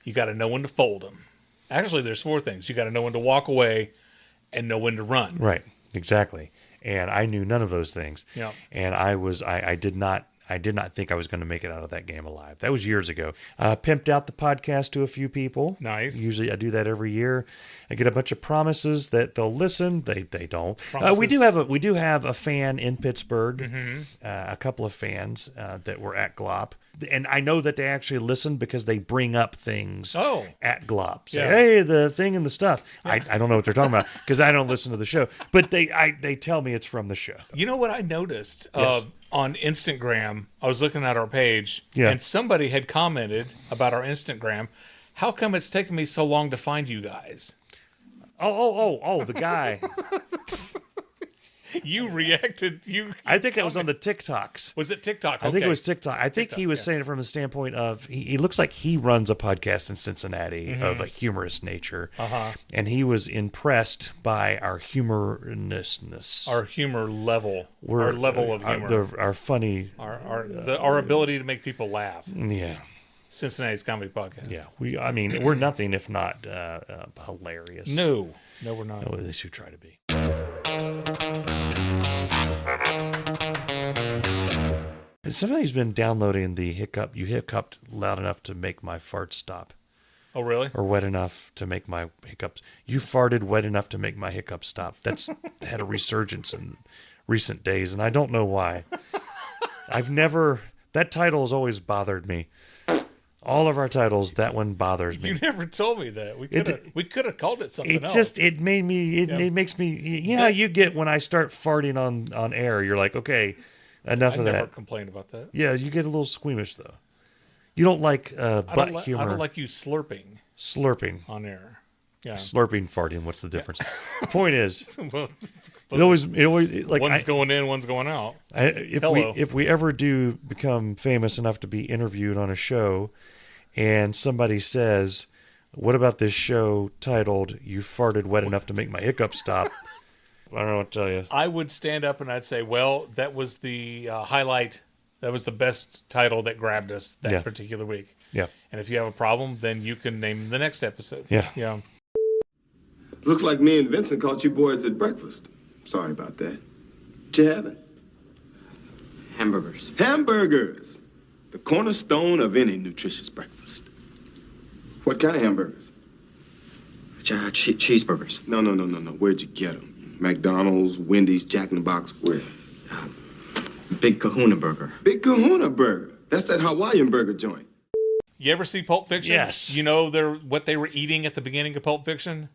You got to know when to fold them. Actually, there's four things. You got to know when to walk away and know when to run. Right, exactly. And I knew none of those things. Yeah. And I did not think I was going to make it out of that game alive. That was years ago. Pimped out the podcast to a few people. Nice. Usually I do that every year. I get a bunch of promises that they'll listen. They don't. Promises. We do have a fan in Pittsburgh. A couple of fans that were at Glop. And I know that they actually listen because they bring up things at Glop. Say, Yeah. hey, the thing and the stuff. I don't know what they're talking about because I don't listen to the show. But they tell me it's from the show. You know what I noticed Yes. on Instagram? I was looking at our page, Yeah. and somebody had commented about our Instagram. How come it's taken me so long to find you guys? Oh, the guy. You reacted. I think it was on the TikToks. Was it TikTok? I think Okay. it was TikTok. I think he was saying it from the standpoint of he looks like he runs a podcast in Cincinnati of a humorous nature. And he was impressed by our humorousness. Our humor level. Our level of humor. Our funny. Our ability to make people laugh. Yeah. Cincinnati's Comedy Podcast. Yeah. We're nothing if not hilarious. No, we're not. Well, at least we try to be. Somebody's been downloading the hiccup. You hiccuped loud enough to make my fart stop. Oh, really? or wet enough to make my hiccups. You farted wet enough to make my hiccups stop. That's had a resurgence in recent days, and I don't know why. That title has always bothered me. All of our titles, that one bothers me. You never told me that. We could have called it something else. It made me, it makes me, you know how you get when I start farting on air, you're like, okay, enough of I never that. complained about that. Yeah, you get a little squeamish though. You don't like butt humor. I don't like you slurping Slurping. on air. Yeah. Slurping, farting, what's the difference? The point is, Well, it always like one's going in, one's going out. if we ever do become famous enough to be interviewed on a show, and somebody says, "What about this show titled You Farted Wet Enough to Make My Hiccups Stop?" I don't know what to tell you. I would stand up and I'd say, well, that was the highlight. That was the best title that grabbed us that particular week. Yeah. And if you have a problem, then you can name the next episode. Yeah. Yeah. Looks like me and Vincent caught you boys at breakfast. Sorry about that. What you having? Hamburgers. Hamburgers. The cornerstone of any nutritious breakfast. What kind of hamburgers? Cheeseburgers. No. Where'd you get them? McDonald's, Wendy's, Jack in the Box, where? Big Kahuna Burger. Big Kahuna Burger. That's that Hawaiian burger joint. You ever see Pulp Fiction? Yes. You know what they were eating at the beginning of Pulp Fiction?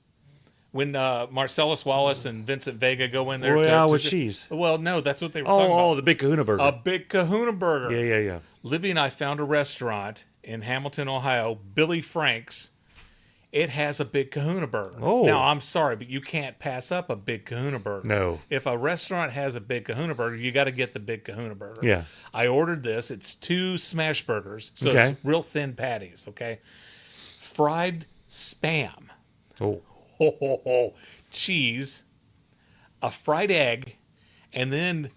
When Marcellus Wallace and Vincent Vega go in there. With cheese. Well, no, that's what they were talking about. Oh, the Big Kahuna Burger. A Big Kahuna Burger. Yeah. Libby and I found a restaurant in Hamilton, Ohio, Billy Frank's. It has a Big Kahuna Burger. Oh. Now, I'm sorry, but you can't pass up a Big Kahuna Burger. No. If a restaurant has a Big Kahuna Burger, you got to get the Big Kahuna Burger. Yeah. I ordered this. It's 2 smash burgers, so Okay. it's real thin patties, okay? Fried Spam. Oh. Cheese, a fried egg, and then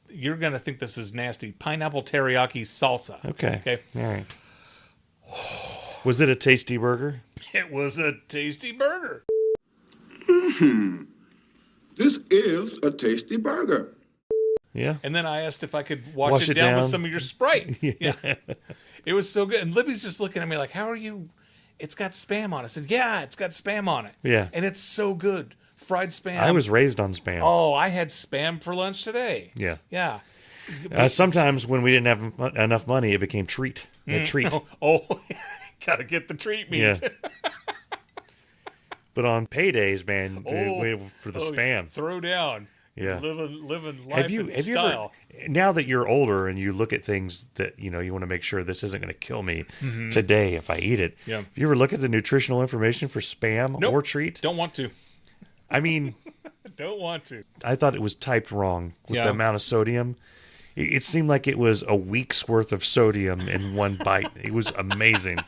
you're going to think this is nasty, pineapple teriyaki salsa. Okay. All right. Was it a tasty burger? It was a tasty burger. This is a tasty burger. Yeah. And then I asked if I could wash it down with some of your Sprite. Yeah. It was so good. And Libby's just looking at me like, how are you? It's got Spam on it. I said, yeah, it's got Spam on it. Yeah. And it's so good. Fried Spam. I was raised on Spam. Oh, I had Spam for lunch today. Yeah. Yeah. Sometimes when we didn't have enough money, it became treat. A treat. Oh, gotta get the treat meat. Yeah. But on paydays, man, for the Spam. Throw down. Yeah. Living life Have you in style. ever, now that you're older and you look at things that, you want to make sure this isn't going to kill me today if I eat it. Yeah. Have you ever look at the nutritional information for Spam Nope. or treat? Don't want to. I mean, Don't want to. I thought it was typed wrong with Yeah. the amount of sodium. It seemed like it was a week's worth of sodium in one bite. It was amazing.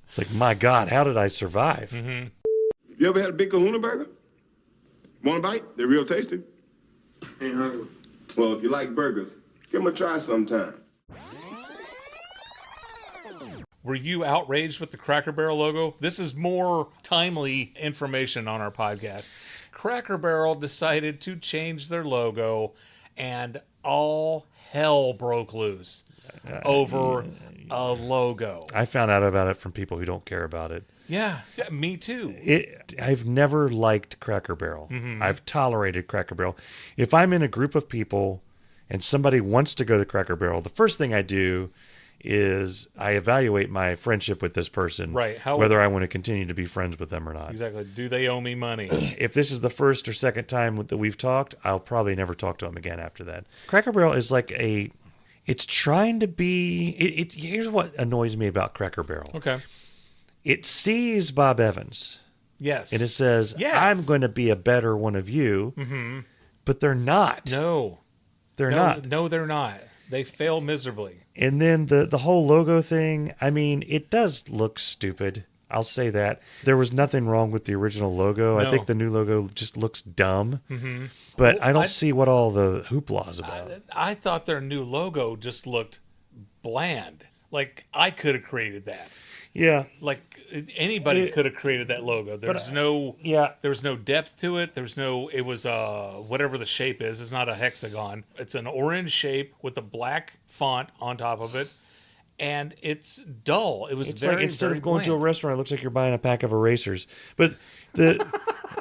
It's like, my God, how did I survive? You ever had a Big Kahuna Burger? Want a bite? They're real tasty. Well, if you like burgers, give them a try sometime. Were you outraged with the Cracker Barrel logo? This is more timely information on our podcast. Cracker Barrel decided to change their logo, and all hell broke loose over a logo. I found out about it from people who don't care about it. Yeah, me too. I've never liked Cracker Barrel. I've tolerated Cracker Barrel. If I'm in a group of people and somebody wants to go to Cracker Barrel, the first thing I do is I evaluate my friendship with this person, Right. whether I want to continue to be friends with them or not. Exactly. Do they owe me money? If this is the first or second time that we've talked, I'll probably never talk to them again after that. Cracker Barrel is like it's trying to be, here's what annoys me about Cracker Barrel. Okay. It sees Bob Evans. Yes. And it says, Yes. I'm going to be a better one of you. But they're not. No. They're not. No, they're not. They fail miserably. And then the whole logo thing, I mean, it does look stupid. I'll say that. There was nothing wrong with the original logo. No. I think the new logo just looks dumb. But I don't see what all the hoopla is about. I thought their new logo just looked bland. Like, I could have created that. Yeah. Like, anybody could have created that logo. There's no depth to it. It was whatever the shape is. It's not a hexagon. It's an orange shape with a black font on top of it. and it's dull. It was It's very, like instead very of going to a bland. restaurant, it looks like you're buying a pack of erasers. But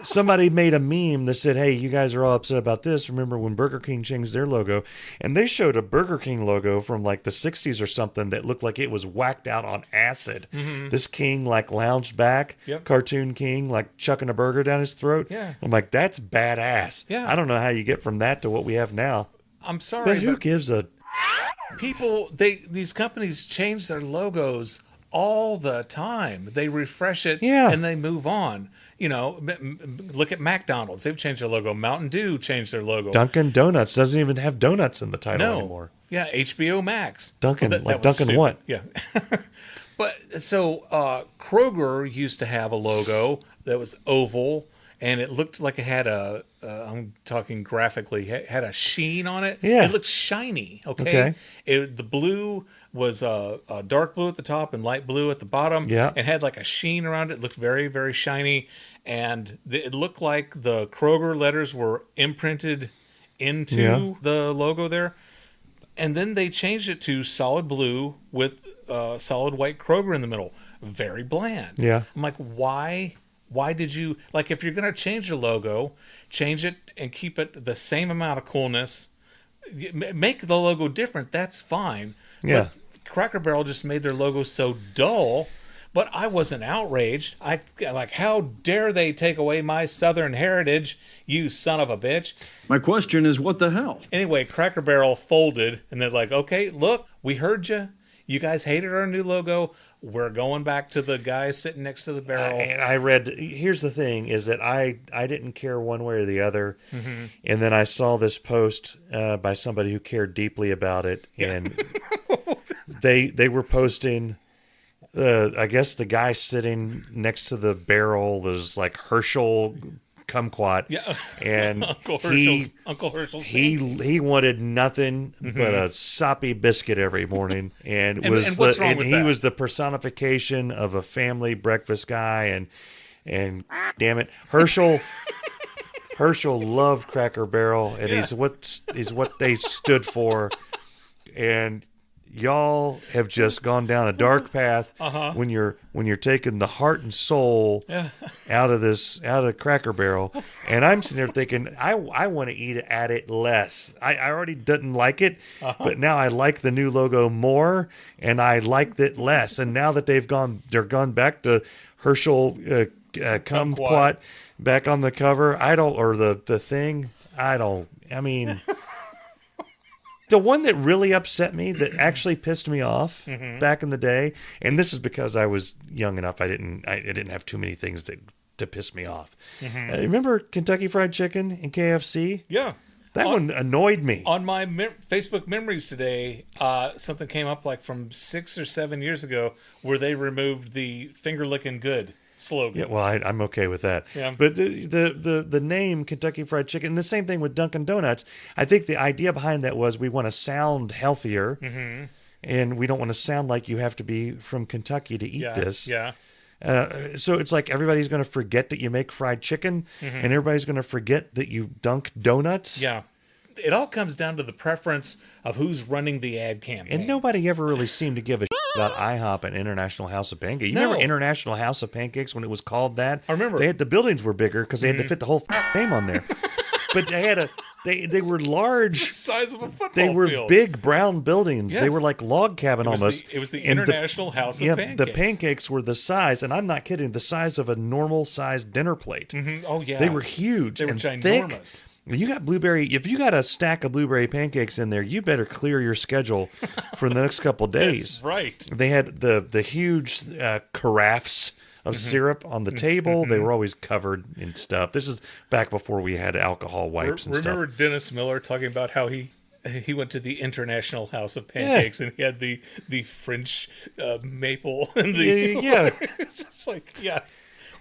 somebody made a meme that said, "Hey, you guys are all upset about this. Remember when Burger King changed their logo?" And they showed a Burger King logo from like the '60s or something that looked like it was whacked out on acid. This king like lounged back, Yep. cartoon king like chucking a burger down his throat. Yeah. I'm like, that's badass. Yeah. I don't know how you get from that to what we have now. I'm sorry, But who gives a people, these companies change their logos all the time. They refresh it Yeah. and they move on. You know, look at McDonald's. They've changed their logo. Mountain Dew changed their logo. Dunkin' Donuts doesn't even have donuts in the title no. anymore. Yeah, HBO Max. Dunkin', Well, like was Dunkin' stupid. what? Yeah. But so Kroger used to have a logo that was oval, and it looked like it had I'm talking graphically, had a sheen on it. Yeah. It looked shiny, Okay. The blue was dark blue at the top and light blue at the bottom. Yeah. It had like a sheen around it. It looked very, very shiny. And it looked like the Kroger letters were imprinted into Yeah. the logo there. And then they changed it to solid blue with solid white Kroger in the middle. Very bland. Yeah. I'm like, why? Why did you, like, if you're going to change the logo, change it and keep it the same amount of coolness. Make the logo different. That's fine. Yeah. But Cracker Barrel just made their logo so dull. But I wasn't outraged. I like, how dare they take away my Southern heritage, you son of a bitch. My question is, what the hell? Anyway, Cracker Barrel folded, and they're like, okay, look, we heard you. You guys hated our new logo. We're going back to the guy sitting next to the barrel. And I read, here's the thing, is that I didn't care one way or the other. Mm-hmm. And then I saw this post by somebody who cared deeply about it. And they were posting, I guess the guy sitting next to the barrel was like Herschel Kumquat. Yeah. And Uncle Herschel's he wanted nothing but a soppy biscuit every morning, and what's wrong with he that? was the personification of a family breakfast guy, and damn it, Herschel loved Cracker Barrel, and he's what they stood for, and y'all have just gone down a dark path when you're taking the heart and soul out of Cracker Barrel. And I'm sitting there thinking, I want to eat at it less. I already didn't like it, but now I like the new logo more, and I liked it less. And now that they're gone back to Herschel Kumquat back on the cover, I mean. The one that really upset me, that actually pissed me off back in the day, and this is because I was young enough, I didn't have too many things to piss me off. Remember Kentucky Fried Chicken and KFC? Yeah. That one annoyed me. On my Facebook memories today, something came up like from 6 or 7 years ago where they removed the finger licking good slogan. Yeah, well, I'm okay with that. Yeah. But the name Kentucky Fried Chicken, and the same thing with Dunkin' Donuts, I think the idea behind that was we want to sound healthier, and we don't want to sound like you have to be from Kentucky to eat this. Yeah. So it's like everybody's going to forget that you make fried chicken, and everybody's going to forget that you dunk donuts. Yeah. It all comes down to the preference of who's running the ad campaign. And nobody ever really seemed to give a shit about IHOP and International House of Pancakes. You remember International House of Pancakes when it was called that? I remember. The buildings were bigger because they had to fit the whole name on there. But they were large. It's the size of a football They were field. big brown buildings. Yes. They were like log cabin almost. It was the And International House of Pancakes. The pancakes were the size, and I'm not kidding, the size of a normal sized dinner plate. Oh, yeah. They were huge They were and ginormous. thick. You got if you got a stack of blueberry pancakes in there, you better clear your schedule for the next couple days. That's right. They had the huge carafes of syrup on the table. They were always covered in stuff. This is back before we had alcohol wipes and Remember stuff. Dennis Miller talking about how he went to the International House of Pancakes and he had the French maple and the Yeah. It's just like, yeah.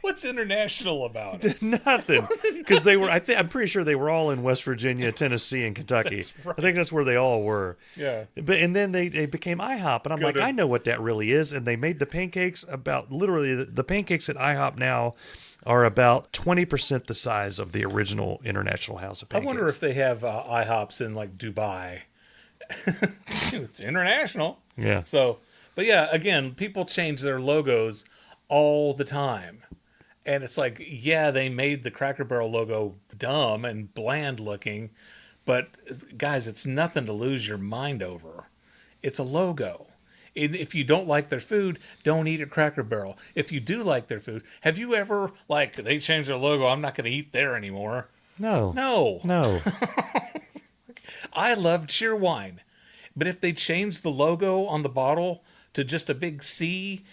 What's international about it? Nothing, because they were. I'm pretty sure they were all in West Virginia, Tennessee, and Kentucky. That's right. I think that's where they all were. Yeah. And then they became IHOP, and I'm like, I know what that really is. And they made the pancakes about literally the pancakes at IHOP now are about 20% the size of the original International House of I Pancakes. wonder if they have IHOPs in like Dubai. It's international. Yeah. So, But yeah, again, people change their logos all the time. And it's like, yeah, they made the Cracker Barrel logo dumb and bland looking, but guys, it's nothing to lose your mind over. It's a logo. If you don't like their food, don't eat at Cracker Barrel. If you do like their food, have you ever, like, they changed their logo, I'm not going to eat there anymore? No. No. I love Cheerwine. But if they changed the logo on the bottle to just a big C,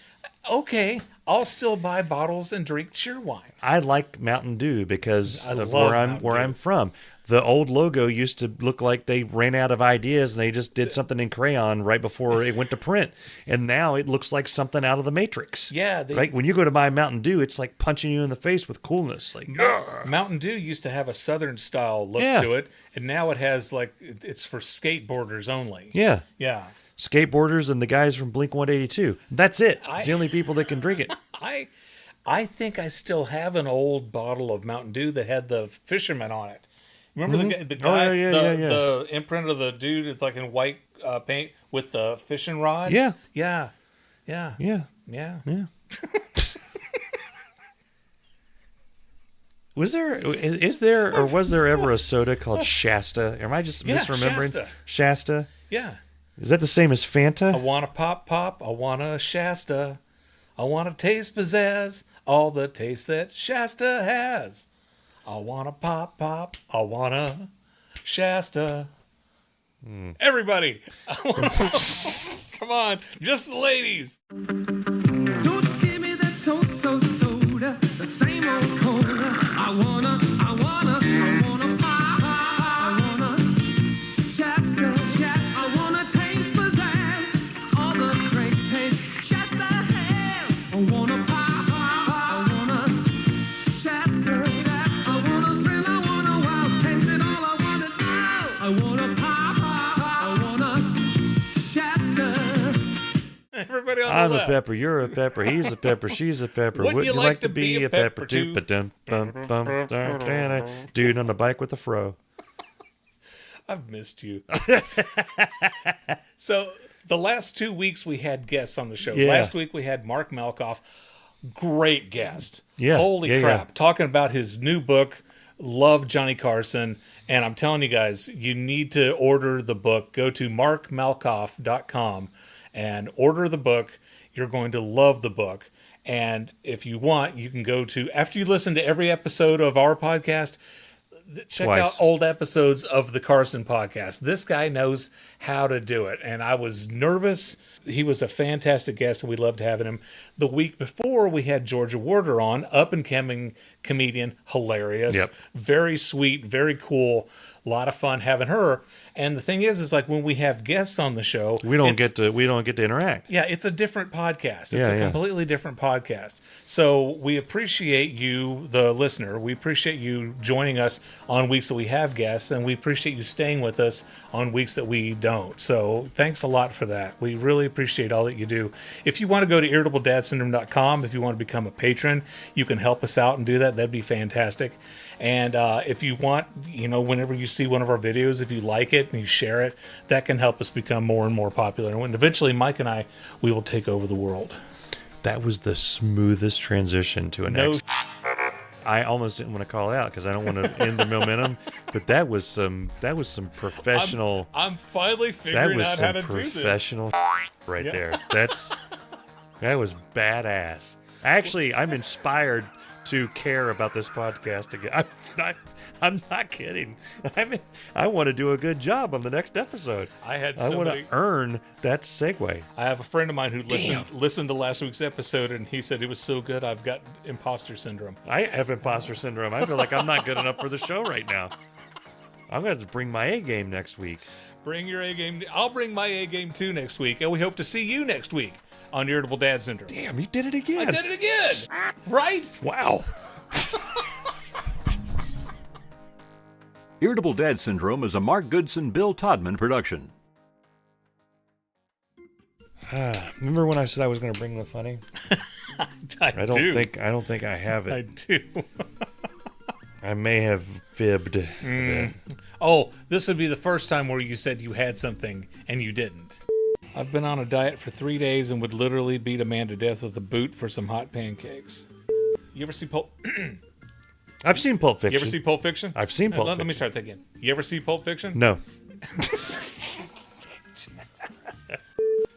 okay, I'll still buy bottles and drink Cheerwine. I like Mountain Dew because I of love where Mountain Dew. I'm from. The old logo used to look like they ran out of ideas and they just did something in crayon right before it went to print. And now it looks like something out of the Matrix. Yeah. Right? When you go to buy Mountain Dew, it's like punching you in the face with coolness. Like, Mountain Dew used to have a Southern style look to it, and now it has, like, it's for skateboarders only. yeah. Yeah. Skateboarders and the guys from Blink 182. That's it. It's the only people that can drink it. I think I still have an old bottle of Mountain Dew that had the fisherman on it. Remember the guy, the imprint of the dude, it's like in white paint with the fishing rod? Yeah. Yeah. Was there or was there ever a soda called Shasta? Am I just misremembering? Shasta. Yeah. Is that the same as Fanta? I want a pop, I want a Shasta. I want to taste pizzazz, all the taste that Shasta has. I want a pop, I want a Shasta. Everybody, come on, just the ladies. Don't give me that soda, the same old cola. I wanna pop, I wanna Shasta. I wanna taste pizzazz, all the great taste Shasta has. I wanna pop, I wanna Shasta. I wanna thrill, I wanna wow, taste it all, I wanna know. I wanna pop, I wanna Shasta. Everybody on the I'm a left. pepper, you're a pepper, he's a pepper, she's a pepper. Wouldn't you like to be a pepper too? Dude on the bike with a fro. I've missed you. So the last 2 weeks we had guests on the show. Yeah. Last week we had Mark Malkoff. Great guest. Yeah. Holy Yeah, crap. yeah. Talking about his new book, Love Johnny Carson. And I'm telling you guys, you need to order the book. Go to markmalkoff.com and order the book. You're going to love the book. And if you want, you can go to, after you listen to every episode of our podcast, check Twice. out old episodes of the Carson podcast. This guy knows how to do it. And I was nervous. He was a fantastic guest, and we loved having him. The week before, we had Georgia Warder on, up-and-coming comedian, hilarious, Yep. very sweet, very cool, a lot of fun having her. And the thing is like when we have guests on the show, We don't get to interact. yeah, it's a different podcast. It's Yeah, a yeah. completely different podcast. So we appreciate you, the listener. We appreciate you joining us on weeks that we have guests, and we appreciate you staying with us on weeks that we don't. So thanks a lot for that. We really appreciate all that you do. If you want to go to irritabledadsyndrome.com, if you want to become a patron, you can help us out and do that. That'd be fantastic. And if you want, whenever you see one of our videos, if you like it and you share it, that can help us become more and more popular. And when eventually Mike and I, we will take over the world. That was the smoothest transition to an No, I almost didn't want to call out because I don't want to end the momentum, but that was some professional. I'm finally That figuring was out how some to do this. professional right there. That was badass. Actually, I'm inspired to care about this podcast again. I'm not kidding. I want to do a good job on the next episode. I had I want somebody. to earn that segue. I have a friend of mine who listened to last week's episode, and he said it was so good. I've got imposter syndrome. I have imposter syndrome. I feel like I'm not good enough for the show right now. I'm going to have to bring my A game next week. Bring your A game. I'll bring my A game too next week, and we hope to see you next week on Irritable Dad Syndrome. Damn, you did it again. I did it again, right? Wow. Irritable Dad Syndrome is a Mark Goodson, Bill Todman production. Remember when I said I was going to bring the funny? I don't think I have it. I do. I may have fibbed a bit. Oh, this would be the first time where you said you had something and you didn't. I've been on a diet for 3 days and would literally beat a man to death with a boot for some hot pancakes. You ever see Pulp? I've seen Pulp Fiction. You ever see Pulp Fiction? I've seen Pulp Let me Fiction. start that again. You ever see Pulp Fiction? No.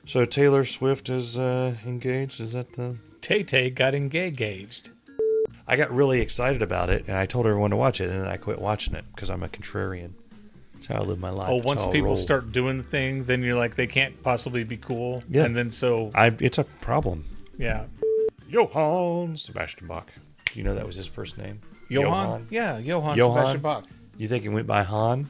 So Taylor Swift is engaged? Is that the... Tay-Tay got engaged. I got really excited about it, and I told everyone to watch it, and then I quit watching it because I'm a contrarian. That's how I live my life. Oh, That's once how I people roll. start doing the thing, then you're like, they can't possibly be cool. Yeah. And then so, It's a problem. yeah. Johann Sebastian Bach. You know that was his first name? Johann? Yeah, Johann Johann? Sebastian Bach. You think he went by Han?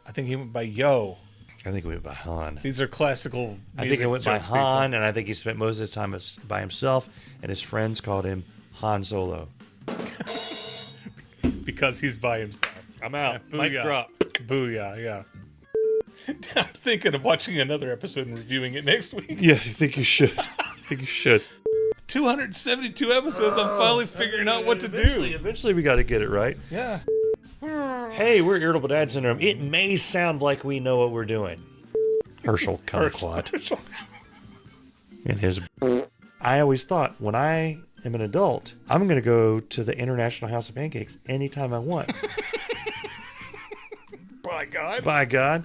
I think he went by Yo. I think he went by Han. These are classical I think music he went by jokes, Han, and I think he spent most of his time by himself, and his friends called him Han Solo. people. Because he's by himself. I'm out. Yeah, Mic booyah. drop. Booyah, yeah. I'm thinking of watching another episode and reviewing it next week. Yeah, I think you should. I think you should. 272 episodes, I'm finally figuring out what to do. Eventually we got to get it right. Yeah. Hey, we're Irritable Dad Syndrome. It may sound like we know what we're doing. Herschel Kumquat. And his... I always thought, when I am an adult, I'm going to go to the International House of Pancakes anytime I want. By God. By God.